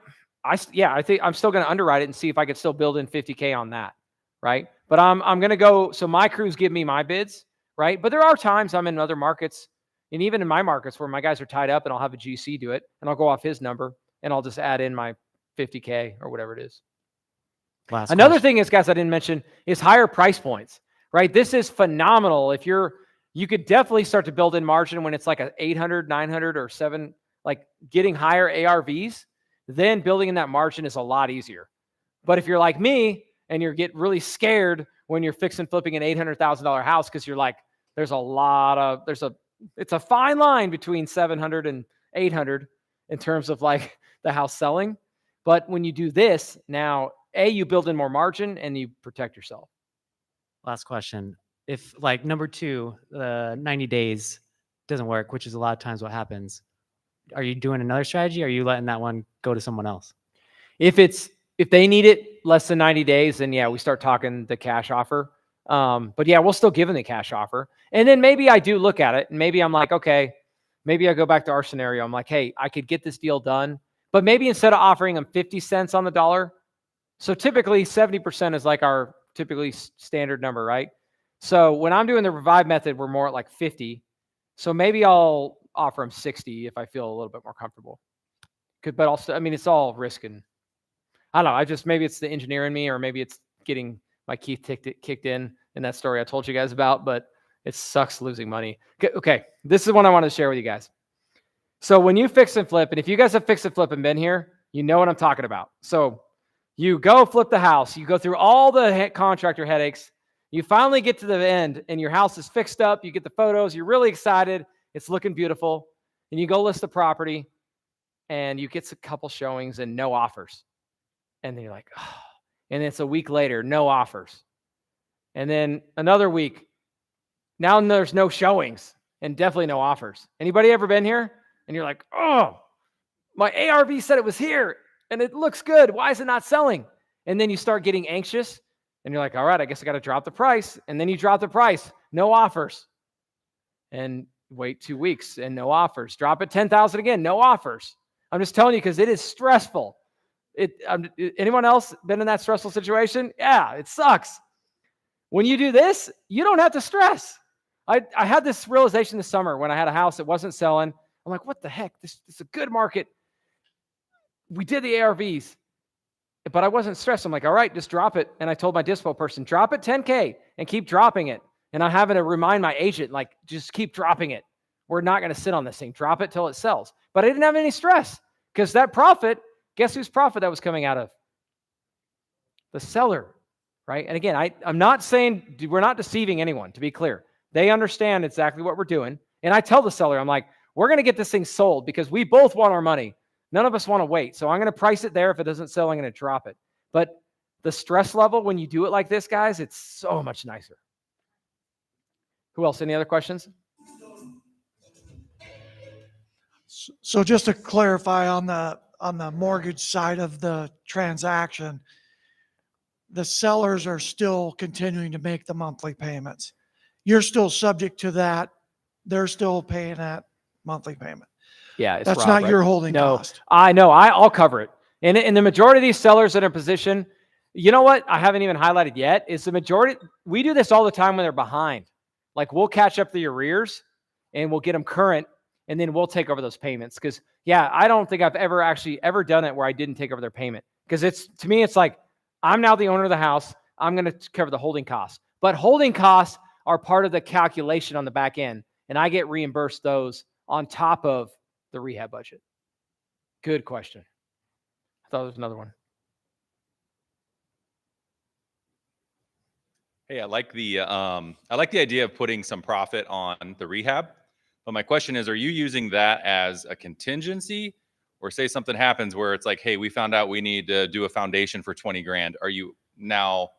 I think I'm still going to underwrite it and see if I could still build in 50K on that. Right. But I'm going to go. So my crews give me my bids. Right. But there are times I'm in other markets, and even in my markets where my guys are tied up, and I'll have a GC do it, and I'll go off his number and I'll just add in my 50K or whatever it is. Another thing is, guys, I didn't mention is higher price points, right? This is phenomenal. You could definitely start to build in margin when it's like a 800, 900 or 7, like getting higher ARVs, then building in that margin is a lot easier. But if you're like me and you get really scared when you're fixing flipping an $800,000 house, because you're like, it's a fine line between 700 and 800 in terms of like the house selling. But when you do this now, you build in more margin and you protect yourself. Last question. If like number 2, 90 days doesn't work, which is a lot of times what happens, are you doing another strategy? Or are you letting that one go to someone else? If they need it less than 90 days, then yeah, we start talking the cash offer. But yeah, we'll still give them the cash offer. And then maybe I do look at it and maybe I'm like, okay, maybe I go back to our scenario. I'm like, hey, I could get this deal done, but maybe instead of offering them 50 cents on the dollar, so typically 70% is like our typically standard number, right? So when I'm doing the revive method, we're more at like 50. So maybe I'll offer them 60 if I feel a little bit more comfortable. But also, I mean, it's all risk, and I don't know. Maybe it's the engineer in me, or maybe it's getting my teeth kicked in that story I told you guys about, but it sucks losing money. Okay. This is what I want to share with you guys. So when you fix and flip, and if you guys have fixed and flip and been here, you know what I'm talking about. So you go flip the house, you go through all the contractor headaches, you finally get to the end and your house is fixed up, you get the photos, you're really excited, it's looking beautiful, and you go list the property and you get a couple showings and no offers. And then you're like, oh, and it's a week later, no offers. And then another week, now there's no showings and definitely no offers. Anybody ever been here? And you're like, oh, my ARV said it was here and it looks good. Why is it not selling? And then you start getting anxious and you're like, all right, I guess I got to drop the price. And then you drop the price, no offers. And wait 2 weeks and no offers. Drop it 10,000 again, no offers. I'm just telling you because it is stressful. Anyone else been in that stressful situation? Yeah, it sucks. When you do this, you don't have to stress. I had this realization this summer when I had a house that wasn't selling. I'm like, what the heck? This is a good market. We did the ARVs, but I wasn't stressed. I'm like, all right, just drop it. And I told my dispo person, drop it 10K and keep dropping it. And I'm having to remind my agent, like, just keep dropping it. We're not going to sit on this thing. Drop it till it sells. But I didn't have any stress because that profit, guess whose profit that was coming out of? The seller, right? And again, I'm not saying we're not deceiving anyone, to be clear. They understand exactly what we're doing. And I tell the seller, I'm like, we're going to get this thing sold because we both want our money. None of us want to wait. So I'm going to price it there. If it doesn't sell, I'm going to drop it. But the stress level when you do it like this, guys, it's so much nicer. Who else? Any other questions? So just to clarify on the mortgage side of the transaction, the sellers are still continuing to make the monthly payments. You're still subject to that. They're still paying that monthly payment. Yeah, that's Rob, not right? your holding cost. I know. I'll cover it. And the majority of these sellers that are in position, you know what I haven't even highlighted yet is the majority. We do this all the time when they're behind. Like we'll catch up the arrears and we'll get them current, and then we'll take over those payments. Because yeah, I don't think I've ever done it where I didn't take over their payment. Because to me, it's like I'm now the owner of the house. I'm going to cover the holding costs. But holding costs are part of the calculation on the back end, and I get reimbursed those on top of the rehab budget. Good question. I thought there was another one. Hey, I like the idea of putting some profit on the rehab, But my question is, are you using that as a contingency, or say something happens where it's like, hey, we found out we need to do a foundation for 20 grand. Are you now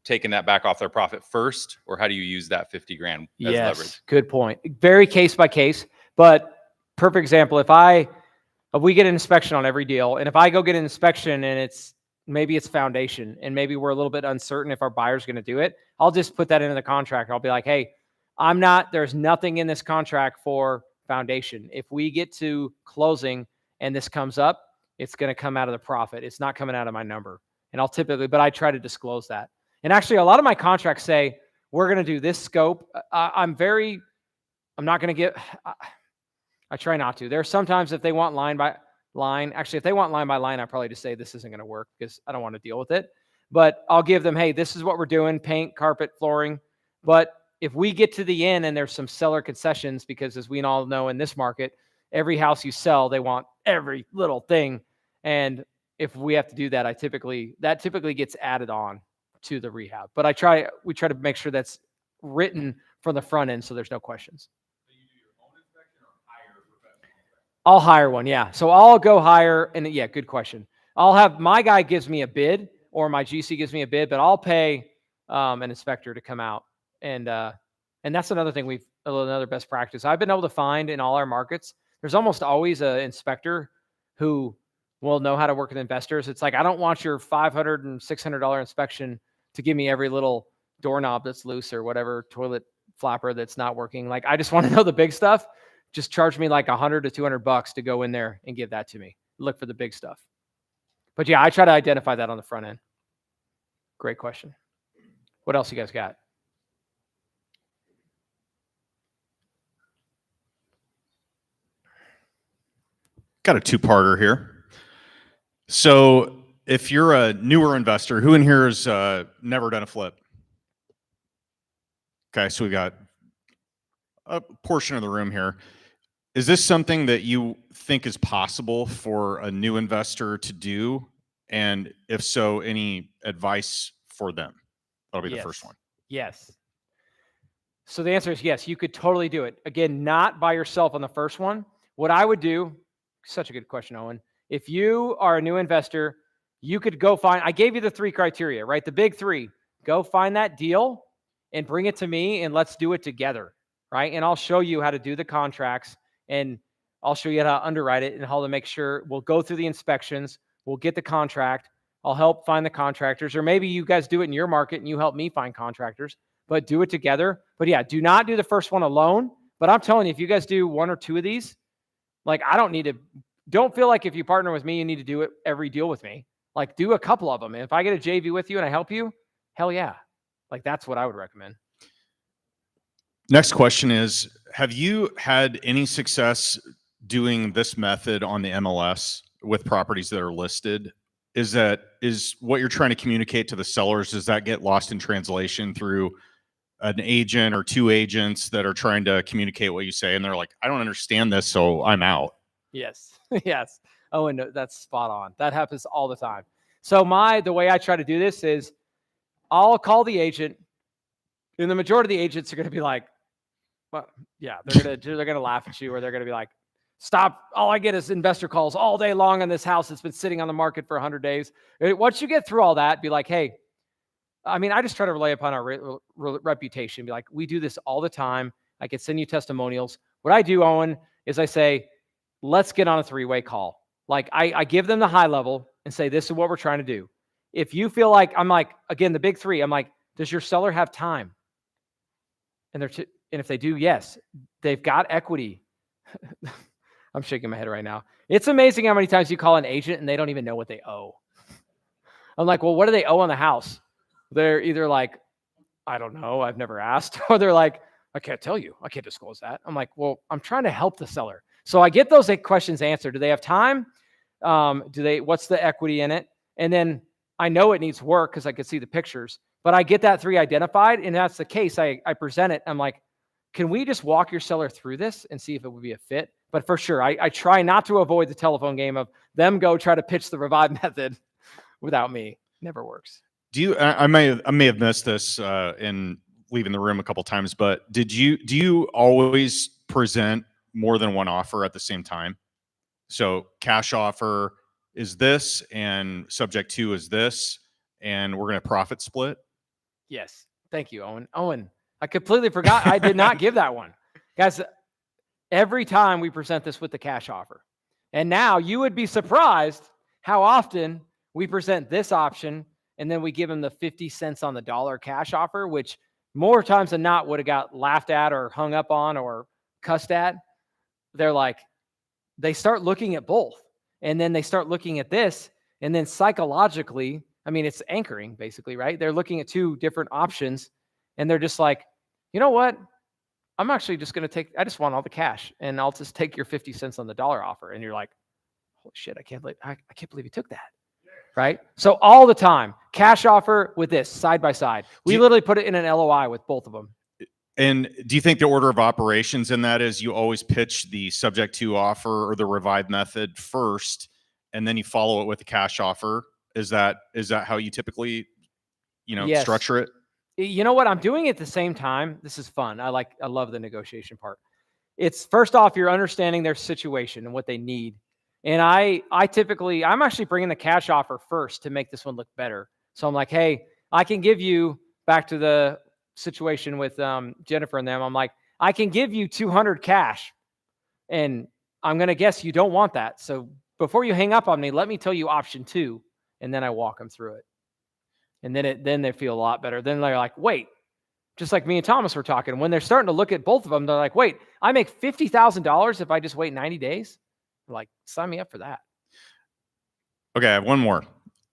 taking that back off their profit first, or how do you use that 50 grand as Yes, leverage? good point. Very case by case, but perfect example. If we get an inspection on every deal, and if I go get an inspection and maybe it's foundation, and maybe we're a little bit uncertain if our buyer's going to do it, I'll just put that into the contract. I'll be like, hey, there's nothing in this contract for foundation. If we get to closing and this comes up, it's going to come out of the profit. It's not coming out of my number. And but I try to disclose that. And actually, a lot of my contracts say, we're going to do this scope. I'm not going to get, I try not to. There are sometimes if they want line by line, actually, if they want line by line, I probably just say this isn't going to work because I don't want to deal with it. But I'll give them, hey, this is what we're doing, paint, carpet, flooring. But if we get to the end and there's some seller concessions, because as we all know in this market, every house you sell, they want every little thing. And if we have to do that, that typically gets added on to the rehab. But we try to make sure that's written from the front end so there's no questions. So you do your own inspection or hire a professional inspector? I'll hire one, yeah. So I'll go hire, and yeah, good question. I'll have my guy gives me a bid, or my GC gives me a bid, but I'll pay an inspector to come out. And that's another thing another best practice I've been able to find in all our markets. There's almost always an inspector who will know how to work with investors. It's like, I don't want your $500 and $600 inspection to give me every little doorknob that's loose or whatever toilet flapper that's not working. Like, I just want to know the big stuff. Just charge me like $100 to $200 to go in there and give that to me. Look for the big stuff. But yeah, I try to identify that on the front end. Great question. What else you guys got? Got a two-parter here. So if you're a newer investor, who in here has never done a flip? Okay, so we got a portion of the room here. Is this something that you think is possible for a new investor to do? And if so, any advice for them? That'll be the first one. Yes. So the answer is yes, you could totally do it. Again, not by yourself on the first one. What I would do, such a good question, Owen. If you are a new investor, you could go I gave you the 3 criteria, right? The big 3. Go find that deal and bring it to me and let's do it together, right? And I'll show you how to do the contracts, and I'll show you how to underwrite it and how to make sure we'll go through the inspections. We'll get the contract. I'll help find the contractors, or maybe you guys do it in your market and you help me find contractors, but do it together. But yeah, do not do the first one alone. But I'm telling you, if you guys do 1 or 2 of these, like, don't feel like if you partner with me, you need to do it every deal with me. Like, do a couple of them. And if I get a JV with you and I help you, hell yeah. Like, that's what I would recommend. Next question is, have you had any success doing this method on the MLS with properties that are listed? Is what you're trying to communicate to the sellers, does that get lost in translation through an agent or 2 agents that are trying to communicate what you say, and they're like, I don't understand this, so I'm out? Yes. Yes. Oh, and that's spot on. That happens all the time. So the way I try to do this is I'll call the agent, and the majority of the agents are going to be like, well, yeah, they're going to laugh at you, or they're going to be like, stop. All I get is investor calls all day long on this house that's been sitting on the market for 100 days. Once you get through all that, be like, hey, I just try to rely upon our reputation. Be like, we do this all the time. I can send you testimonials. What I do, Owen, is I say, let's get on a 3-way call. Like, I give them the high level and say, this is what we're trying to do. If you feel like, I'm like, again, the big 3, I'm like, does your seller have time? And if they do, yes, they've got equity. I'm shaking my head right now. It's amazing how many times you call an agent and they don't even know what they owe. I'm like, well, what do they owe on the house? They're either like, I don't know, I've never asked, or they're like, I can't tell you, I can't disclose that. I'm like, well, I'm trying to help the seller. So I get those questions answered. Do they have time? What's the equity in it? And then I know it needs work because I can see the pictures, but I get that 3 identified, and that's the case. I present it. I'm like, can we just walk your seller through this and see if it would be a fit? But for sure, I try not to avoid the telephone game of them go try to pitch the Revive method without me. Never works. I may have missed this in leaving the room a couple times, but do you always present more than one offer at the same time? So cash offer is this, and subject to is this, and we're going to profit split. Yes. Thank you, Owen. Owen, I completely forgot. I did not give that one. Guys, every time we present this with the cash offer. And now you would be surprised how often we present this option and then we give them the 50 cents on the dollar cash offer, which more times than not would have got laughed at or hung up on or cussed at. They're like, they start looking at both. And then they start looking at this. And then psychologically, I mean, it's anchoring basically, right? They're looking at two different options and they're just like, you know what? I'm actually just going to I just want all the cash and I'll just take your 50 cents on the dollar offer. And you're like, holy shit, I can't believe you took that. Right? So all the time, cash offer with this side by side. We literally put it in an LOI with both of them. And do you think the order of operations in that is you always pitch the subject to offer or the revive method first, and then you follow it with a cash offer? Is that how you typically, Yes. structure it? You know what? I'm doing it at the same time. This is fun. I love the negotiation part. It's first off, you're understanding their situation and what they need. And I'm actually bringing the cash offer first to make this one look better. So I'm like, hey, I can give you, back to the situation with Jennifer and them, I'm like, I can give you 200 cash. And I'm going to guess you don't want that. So before you hang up on me, let me tell you option 2. And then I walk them through it. And then they feel a lot better. Then they're like, wait, just like me and Thomas were talking, when they're starting to look at both of them, they're like, wait, I make $50,000 if I just wait 90 days. I'm like, sign me up for that. Okay, I have one more.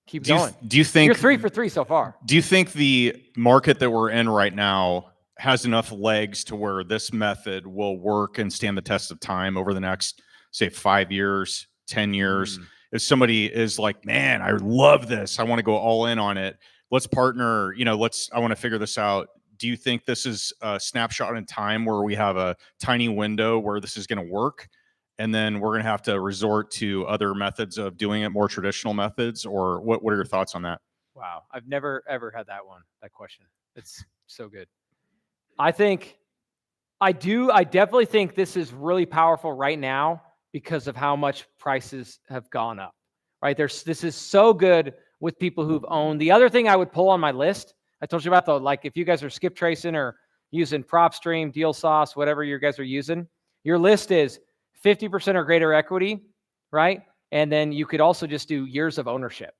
Keep going. Do you think you're 3 for 3 so far? Do you think the market that we're in right now has enough legs to where this method will work and stand the test of time over the next, say, 5 years, 10 years? If somebody is like, man, I love this, I want to go all in on it, let's partner, I want to figure this out. Do you think this is a snapshot in time where we have a tiny window where this is going to work? And then we're going to have to resort to other methods of doing it, more traditional methods, or what are your thoughts on that? Wow. I've never, ever had that question. It's so good. I definitely think this is really powerful right now because of how much prices have gone up, right? This is so good with people who've owned. The other thing I would pull on my list, I told you about if you guys are skip tracing or using PropStream, Deal Sauce, whatever you guys are using, your list is 50% or greater equity, right? And then you could also just do years of ownership,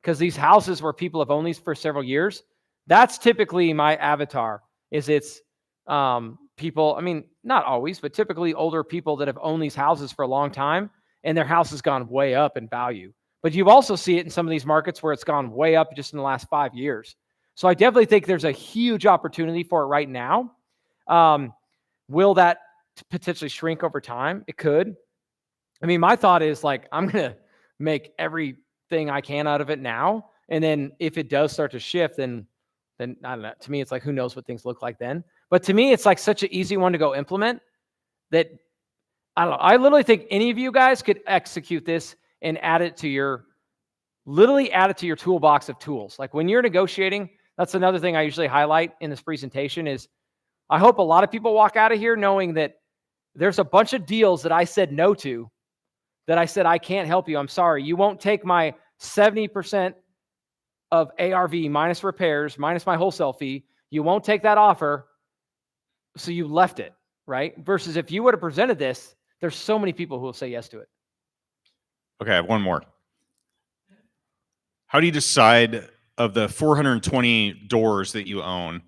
because these houses where people have owned these for several years, that's typically my avatar. It's people, I mean, not always, but typically older people that have owned these houses for a long time and their house has gone way up in value. But you also see it in some of these markets where it's gone way up just in the last 5 years. So I definitely think there's a huge opportunity for it right now. Will that potentially shrink over time? It could. I mean, my thought is I'm going to make everything I can out of it now. And then if it does start to shift, then I don't know. To me, it's who knows what things look like then. But to me, it's such an easy one to go implement that I don't know. I literally think any of you guys could execute this and add it to your toolbox of tools. Like when you're negotiating, that's another thing I usually highlight in this presentation is I hope a lot of people walk out of here knowing that there's a bunch of deals that I said no to, that I said, I can't help you. I'm sorry. You won't take my 70% of ARV minus repairs, minus my wholesale fee. You won't take that offer. So you left it, right? Versus if you would have presented this, there's so many people who will say yes to it. Okay, I have one more. How do you decide of the 420 doors that you own?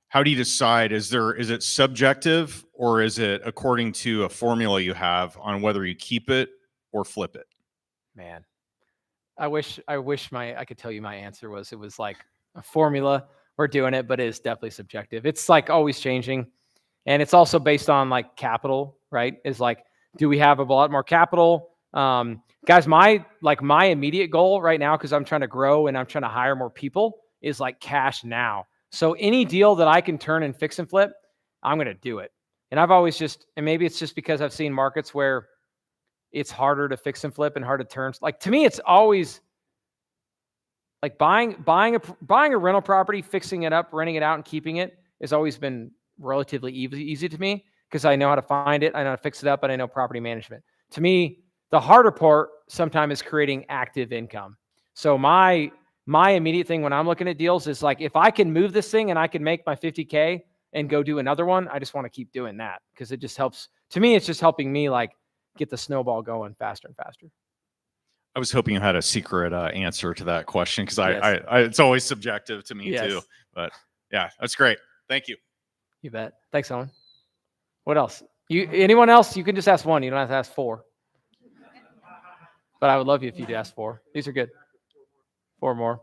How do you decide, is it subjective or is it according to a formula you have on whether you keep it or flip it? Man, I wish I could tell you my answer was, it was like a formula. We're doing it, but it is definitely subjective. It's always changing. And it's also based on capital, right? Is do we have a lot more capital? Guys, my immediate goal right now, because I'm trying to grow and I'm trying to hire more people, is cash now. So any deal that I can turn and fix and flip, I'm going to do it. And I've always and maybe it's just because I've seen markets where it's harder to fix and flip and hard to turn. To me, it's always buying a rental property, fixing it up, renting it out and keeping it has always been relatively easy to me, because I know how to find it, I know how to fix it up, and I know property management. To me, the harder part sometimes is creating active income. So my immediate thing when I'm looking at deals is like, if I can move this thing and I can make my 50K and go do another one, I just want to keep doing that because it just helps. To me, it's just helping me like get the snowball going faster and faster. I was hoping you had a secret answer to that question because Yes. I it's always subjective to me Yes. too. But yeah, that's great. Thank you. You bet. Thanks, Owen. What else? Anyone else? You can just ask one. You don't have to ask four. But I would love you if you'd ask four. These are good. Four more.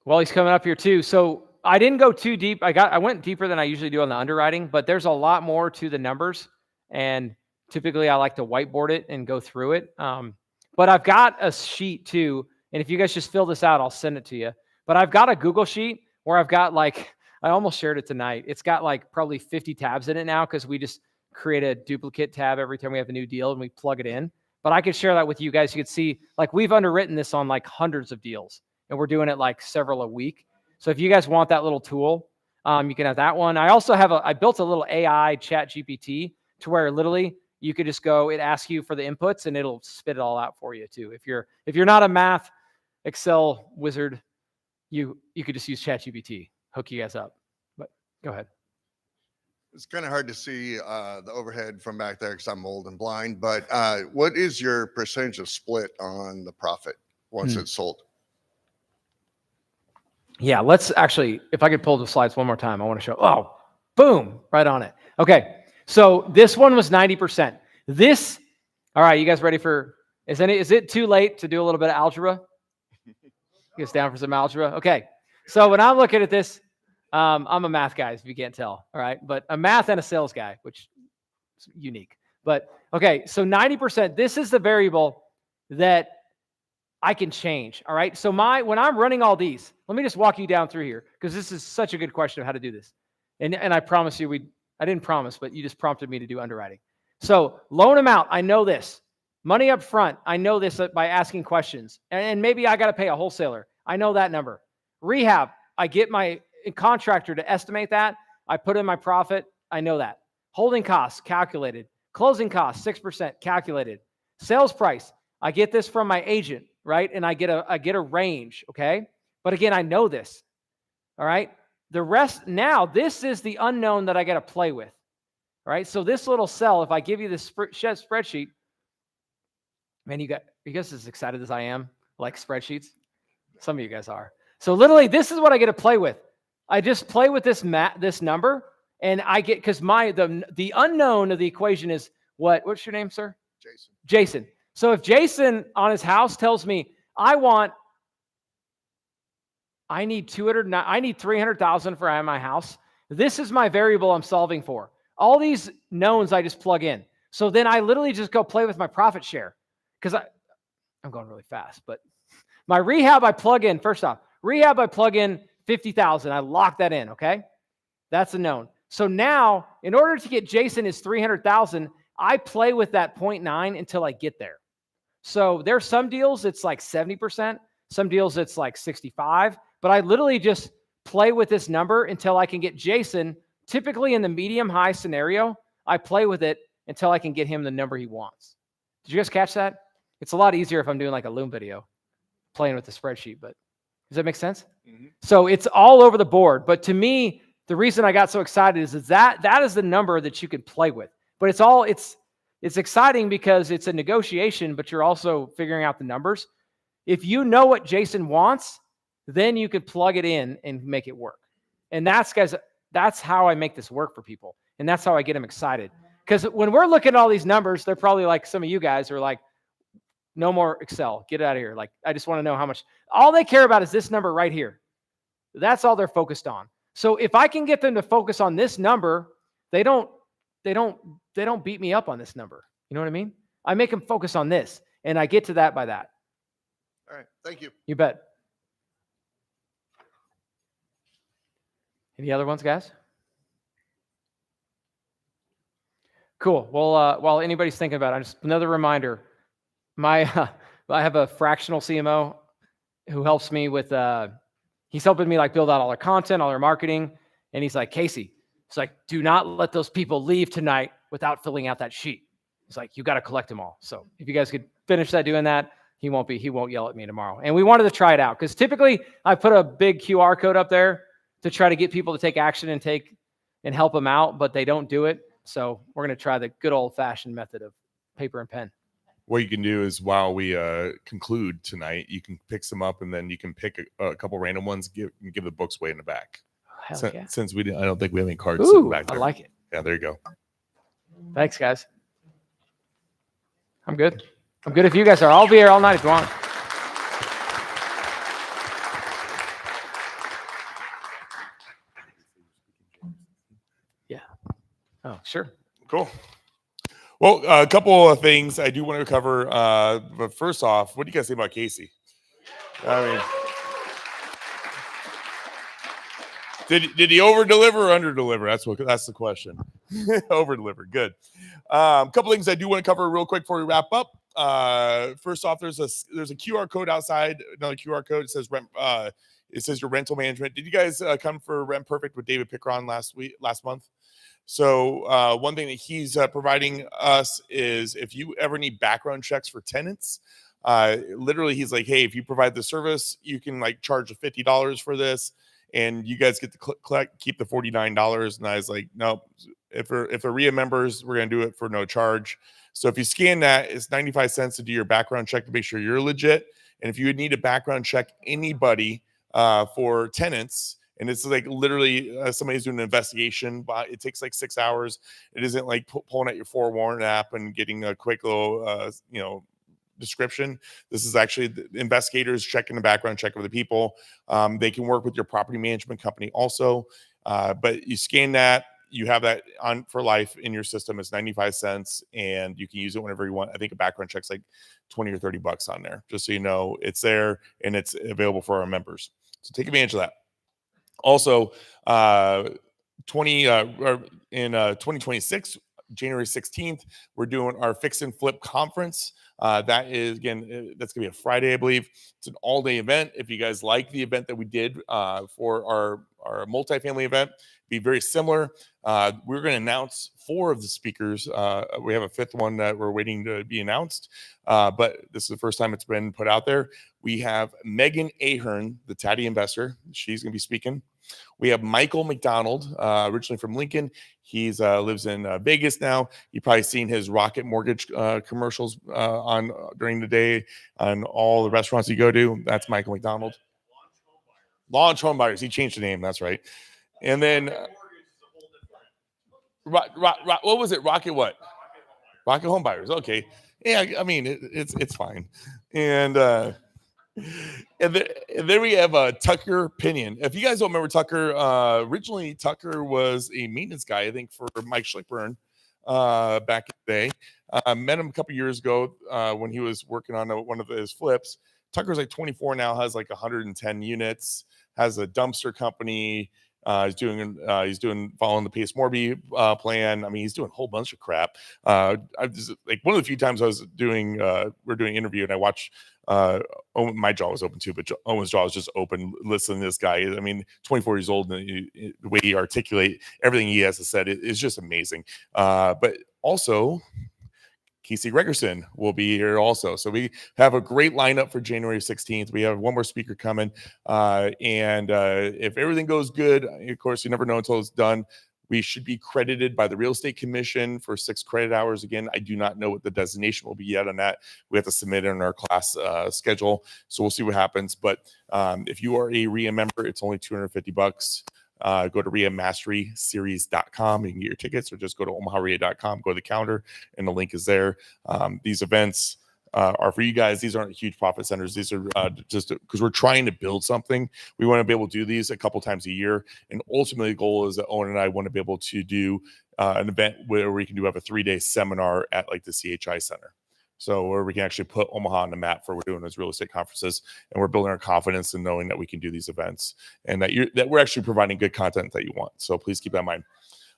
Well, he's coming up here too. So I didn't go too deep. I went deeper than I usually do on the underwriting, but there's a lot more to the numbers. And typically I like to whiteboard it and go through it. But I've got a sheet too. And if you guys just fill this out, I'll send it to you. But I've got a Google sheet where I've got like, I almost shared it tonight. It's got like probably 50 tabs in it now because we just create a duplicate tab every time we have a new deal and we plug it in. But I could share that with you guys. You could see like we've underwritten this on like hundreds of deals and we're doing it like several a week. So if you guys want that little tool, you can have that one. I also have I built a little AI chat GPT to where literally you could just go, it asks you for the inputs and it'll spit it all out for you too. If you're not a math Excel wizard, you could just use ChatGPT, hook you guys up. But go ahead. It's kind of hard to see the overhead from back there because I'm old and blind, but what is your percentage of split on the profit once it's sold? Yeah, let's actually, if I could pull the slides one more time, I want to show, oh, boom, right on it. Okay, so this one was 90%. All right, you guys ready for, is it too late to do a little bit of algebra? You guys down for some algebra? Okay, so when I'm looking at this, I'm a math guy, if you can't tell, all right? But a math and a sales guy, which is unique. But, okay, so 90%, this is the variable that I can change, all right? So when I'm running all these, let me just walk you down through here, because this is such a good question of how to do this. And I promise you, I didn't promise, but you just prompted me to do underwriting. So loan amount, I know this. Money up front, I know this by asking questions. And maybe I got to pay a wholesaler. I know that number. Rehab, I get my contractor to estimate that. I put in my profit. I know that. Holding costs, calculated. Closing costs, 6%, calculated. Sales price, I get this from my agent, right? And I get a range, okay? But again, I know this, all right? The rest, now, this is the unknown that I got to play with, all right? So this little cell, if I give you this spreadsheet, man, you guys as excited as I am, like spreadsheets? Some of you guys are. So literally, this is what I get to play with. I just play with this number, and I get, because the unknown of the equation is what's your name, sir? Jason. Jason. So if Jason on his house tells me, I need 300,000 for my house, this is my variable I'm solving for. All these knowns I just plug in. So then I literally just go play with my profit share. Because I'm going really fast, but my rehab I plug in, first off, rehab I plug in 50,000. I lock that in, okay? That's a known. So now, in order to get Jason his 300,000, I play with that 0.9 until I get there. So there's some deals it's like 70%, some deals it's like 65, but I literally just play with this number until I can get Jason, typically in the medium-high scenario, I play with it until I can get him the number he wants. Did you guys catch that? It's a lot easier if I'm doing like a Loom video, playing with the spreadsheet, but does that make sense? Mm-hmm. So it's all over the board. But to me, the reason I got so excited is that is the number that you can play with. But it's exciting because it's a negotiation, but you're also figuring out the numbers. If you know what Jason wants, then you could plug it in and make it work. And that's how I make this work for people. And that's how I get them excited. Because when we're looking at all these numbers, they're probably like some of you guys are like, no more Excel, get it out of here. Like, I just want to know how much. All they care about is this number right here. That's all they're focused on. So if I can get them to focus on this number, they don't beat me up on this number. You know what I mean? I make them focus on this, and I get to that by that. All right, thank you. You bet. Any other ones, guys? Cool. Well, while anybody's thinking about it, just another reminder. I have a fractional CMO who helps me with, he's helping me like build out all our content, all our marketing. And he's like, Casey, It's like, do not let those people leave tonight without filling out that sheet. It's like, you got to collect them all. So if you guys could finish doing that, he won't yell at me tomorrow. And we wanted to try it out because typically I put a big QR code up there to try to get people to take action and help them out, but they don't do it. So we're going to try the good old fashioned method of paper and pen. What you can do is while we conclude tonight, you can pick some up and then you can pick a couple random ones, give the books away in the back. Hell yeah. Since I don't think we have any cards sitting back there. I like it. Yeah, there you go. Thanks, guys. I'm good. I'm good if you guys are. I'll be here all night if you want. Yeah. Oh, sure. Cool. Well, a couple of things I do want to cover. But first off, what do you guys think about Casey? I mean, did he over deliver or under deliver? That's the question. Over deliver. Good. A couple things I do want to cover real quick before we wrap up. First off, there's a QR code outside. Another QR code. It says rent. It says your rental management. Did you guys come for Rent Perfect with David Pickron last month? So one thing that he's providing us is if you ever need background checks for tenants, literally he's like, hey, if you provide the service, you can like charge $50 for this, and you guys get to keep the $49. And I was like, no, if they're REIA members, we're gonna do it for no charge. So if you scan that, it's 95 cents to do your background check to make sure you're legit. And if you would need a background check anybody for tenants, and it's like literally somebody's doing an investigation, but it takes like 6 hours. It isn't like pulling out your forewarn app and getting a quick little, description. This is actually the investigators checking the background check of the people. They can work with your property management company also, but you scan that, you have that on for life in your system. It's 95 cents and you can use it whenever you want. I think a background check's like 20 or 30 bucks on there, just so you know it's there and it's available for our members. So take advantage of that. Also, in 2026, January 16th, we're doing our Fix and Flip conference. That is, again, that's going to be a Friday, I believe. It's an all-day event. If you guys like the event that we did for our multifamily event, be very similar. We're going to announce 4 of the speakers. We have a 5th one that we're waiting to be announced, but this is the first time it's been put out there. We have Megan Ahern, the Tatty investor. She's going to be speaking. We have Michael McDonald, originally from Lincoln. He's lives in Vegas now. You've probably seen his Rocket Mortgage commercials on during the day on all the restaurants you go to. That's Michael McDonald. Launch Home Buyers. He changed the name. That's right. And then what was it? Rocket what? Rocket Home Buyers. Okay. Yeah, I mean it's fine. And then we have Tucker Pinion. If you guys don't remember Tucker, originally Tucker was a maintenance guy, I think, for Mike Schlickburn back in the day. Met him a couple years ago when he was working on one of his flips. Tucker's like 24 now, has like 110 units, has a dumpster company. He's doing following the Pace Morby plan. I mean, he's doing a whole bunch of crap. I just like one of the few times I was doing we're doing an interview and I watched my jaw was open too, but Owen's jaw was just open listening to this guy. I mean, 24 years old and the way he articulate everything he has to say is just amazing. But also Casey Gregersen will be here also. So we have a great lineup for January 16th. We have one more speaker coming. And if everything goes good, of course, you never know until it's done. We should be credited by the Real Estate Commission for 6 credit hours. Again, I do not know what the designation will be yet on that. We have to submit it in our class schedule. So we'll see what happens. But if you are a REIA member, it's only $250. Go to REIAMasterySeries.com. You can get your tickets, or just go to OmahaREIA.com, go to the calendar, and the link is there. These events are for you guys. These aren't huge profit centers. These are just because we're trying to build something. We want to be able to do these a couple times a year. And ultimately, the goal is that Owen and I want to be able to do an event where we can have a 3-day seminar at like the CHI Center. So where we can actually put Omaha on the map for we're doing those real estate conferences, and we're building our confidence in knowing that we can do these events and that we're actually providing good content that you want. So please keep that in mind.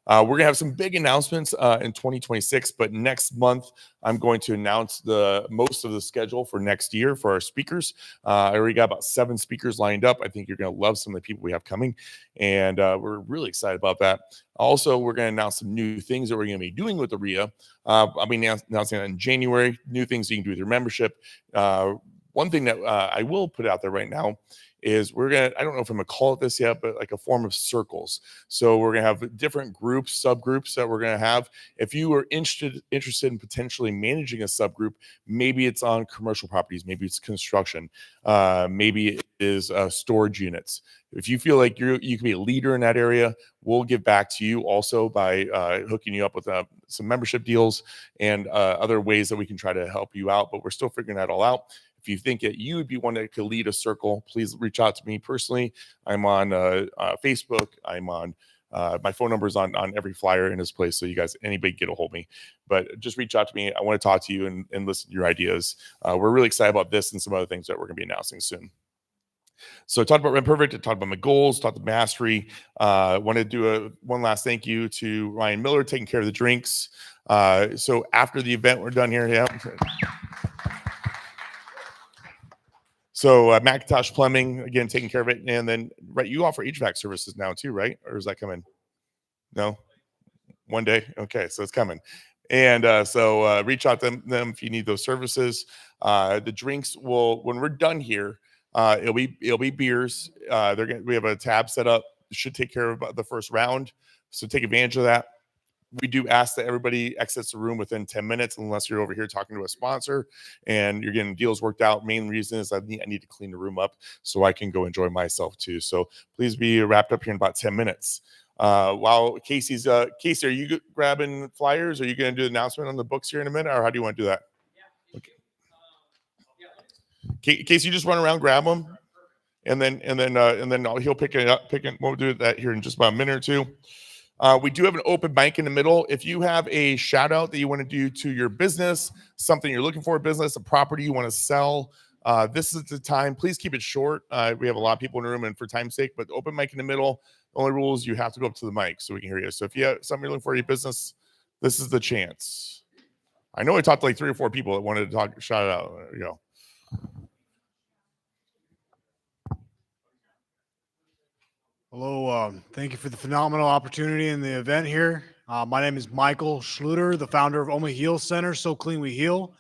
We're going to have some big announcements in 2026, but next month I'm going to announce most of the schedule for next year for our speakers. I already got about 7 speakers lined up. I think you're going to love some of the people we have coming, and we're really excited about that. Also, we're going to announce some new things that we're going to be doing with the REIA. I'll be announcing that in January, new things you can do with your membership. One thing that I will put out there right now is I don't know if I'm gonna call it this yet, but like a form of circles. So we're gonna have different groups, subgroups that we're gonna have. If you are interested in potentially managing a subgroup, maybe it's on commercial properties, maybe it's construction, maybe it is storage units. If you feel like you can be a leader in that area, we'll give back to you also by hooking you up with some membership deals and other ways that we can try to help you out, but we're still figuring that all out. If you think that you would be one that could lead a circle, please reach out to me personally. I'm on Facebook. I'm on my phone number is on every flyer in this place, so you guys, anybody get a hold of me. But just reach out to me. I want to talk to you and listen to your ideas. We're really excited about this and some other things that we're going to be announcing soon. So I talked about Rent Perfect, I talked about my goals, talked about mastery. Want to do one last thank you to Ryan Miller taking care of the drinks. So after the event, we're done here. Yeah. So Macintosh Plumbing, again, taking care of it. And then, right, you offer HVAC services now too, right? Or is that coming? No? One day? Okay, so it's coming. And so reach out to them if you need those services. The drinks when we're done here, it'll be beers. We have a tab set up. Should take care of the first round. So take advantage of that. We do ask that everybody exits the room within 10 minutes unless you're over here talking to a sponsor and you're getting deals worked out. Main reason is I need to clean the room up so I can go enjoy myself too. So please be wrapped up here in about 10 minutes. While Casey, are you grabbing flyers? Are you going to do the announcement on the books here in a minute, or how do you want to do that? Okay. Casey, you just run around, grab them, and then he'll pick it up. We'll do that here in just about a minute or two. We do have an open mic in the middle. If you have a shout out that you want to do to your business, something you're looking for a business, a property you want to sell, this is the time. Please keep it short. We have a lot of people in the room, and for time's sake, but the open mic in the middle. The only rule is you have to go up to the mic so we can hear you. So if you have something you're looking for your business, this is the chance. I know I talked to like 3 or 4 people that wanted to shout it out. There you go. Hello, thank you for the phenomenal opportunity in the event here. My name is Michael Schluter, the founder of Omaha Heal Center, So Clean We Heal.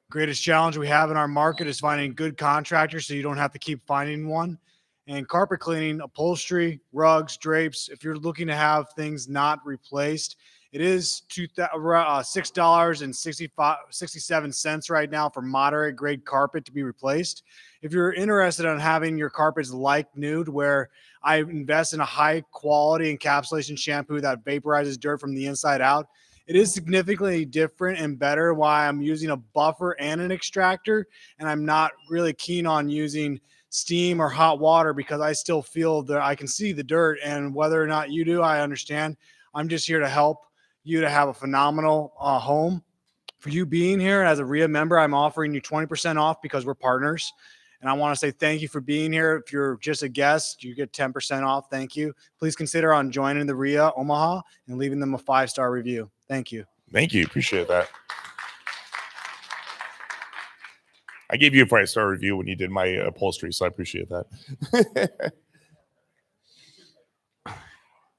Greatest challenge we have in our market is finding good contractors so you don't have to keep finding one. And carpet cleaning, upholstery, rugs, drapes, if you're looking to have things not replaced, it is $6.67 right now for moderate grade carpet to be replaced. If you're interested in having your carpets like new, where I invest in a high quality encapsulation shampoo that vaporizes dirt from the inside out, it is significantly different and better why I'm using a buffer and an extractor. And I'm not really keen on using steam or hot water because I still feel that I can see the dirt, and whether or not you do, I understand. I'm just here to help you to have a phenomenal home. For you being here as a REIA member, I'm offering you 20% off because we're partners. And I want to say thank you for being here. If you're just a guest, you get 10% off. Thank you. Please consider on joining the REIA Omaha and leaving them a 5-star review. Thank you. Thank you. Appreciate that. I gave you a 5-star review when you did my upholstery, so I appreciate that.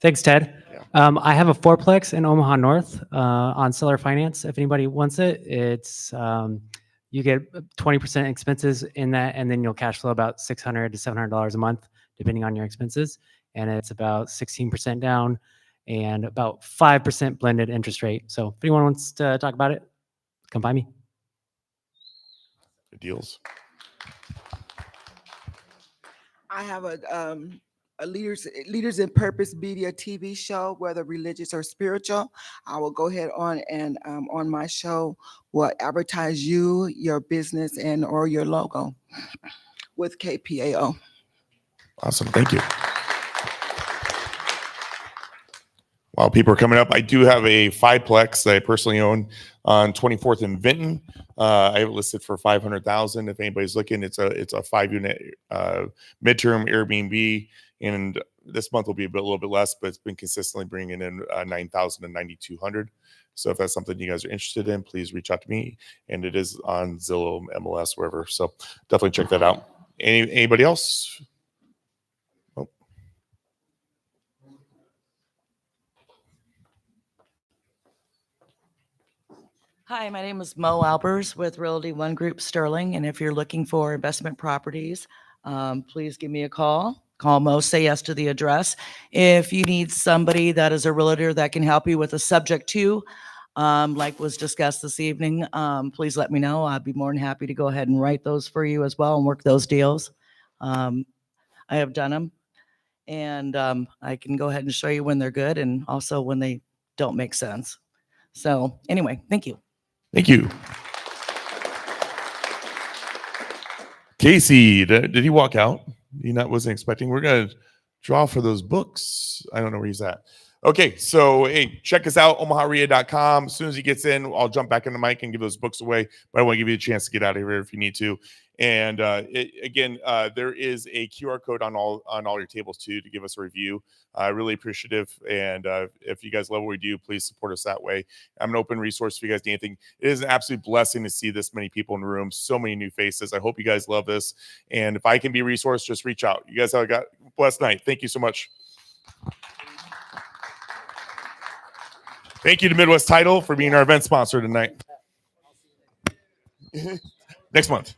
Thanks, Ted. Yeah. I have a 4-plex in Omaha North on seller finance. If anybody wants it, it's you get 20% expenses in that, and then you'll cash flow about $600 to $700 a month, depending on your expenses. And it's about 16% down and about 5% blended interest rate. So if anyone wants to talk about it, come by me. Good deals. I have a Leaders in Purpose Media TV show, whether religious or spiritual. I will go ahead on and on my show will advertise you, your business, and or your logo with KPAO. Awesome. Thank you. While people are coming up, I do have a 5-plex that I personally own on 24th and Vinton. I have it listed for $500,000. If anybody's looking, it's a 5-unit midterm Airbnb. and this month will be a little bit less, but it's been consistently bringing in 9,000 and 9,200. So if that's something you guys are interested in, please reach out to me. And it is on Zillow, MLS, wherever. So definitely check that out. Anybody else? Oh. Hi, my name is Mo Albers with Realty One Group Sterling. And if you're looking for investment properties, please give me a call. Call Mo, say yes to the address. If you need somebody that is a realtor that can help you with a subject to, like was discussed this evening, please let me know. I'd be more than happy to go ahead and write those for you as well and work those deals. I have done them, and I can go ahead and show you when they're good and also when they don't make sense. So anyway, thank you. Thank you. Casey, did he walk out? He wasn't expecting. We're going to draw for those books. I don't know where he's at. Okay, so hey, check us out, omaharia.com. As soon as he gets in, I'll jump back in the mic and give those books away. But I want to give you a chance to get out of here if you need to. And again, there is a QR code on all your tables too to give us a review. Really appreciative. And if you guys love what we do, please support us that way. I'm an open resource if you guys need anything. It is an absolute blessing to see this many people in the room, so many new faces. I hope you guys love this. And if I can be a resource, just reach out. You guys have a blessed night. Thank you so much. Thank you to Midwest Title for being our event sponsor tonight. Next month.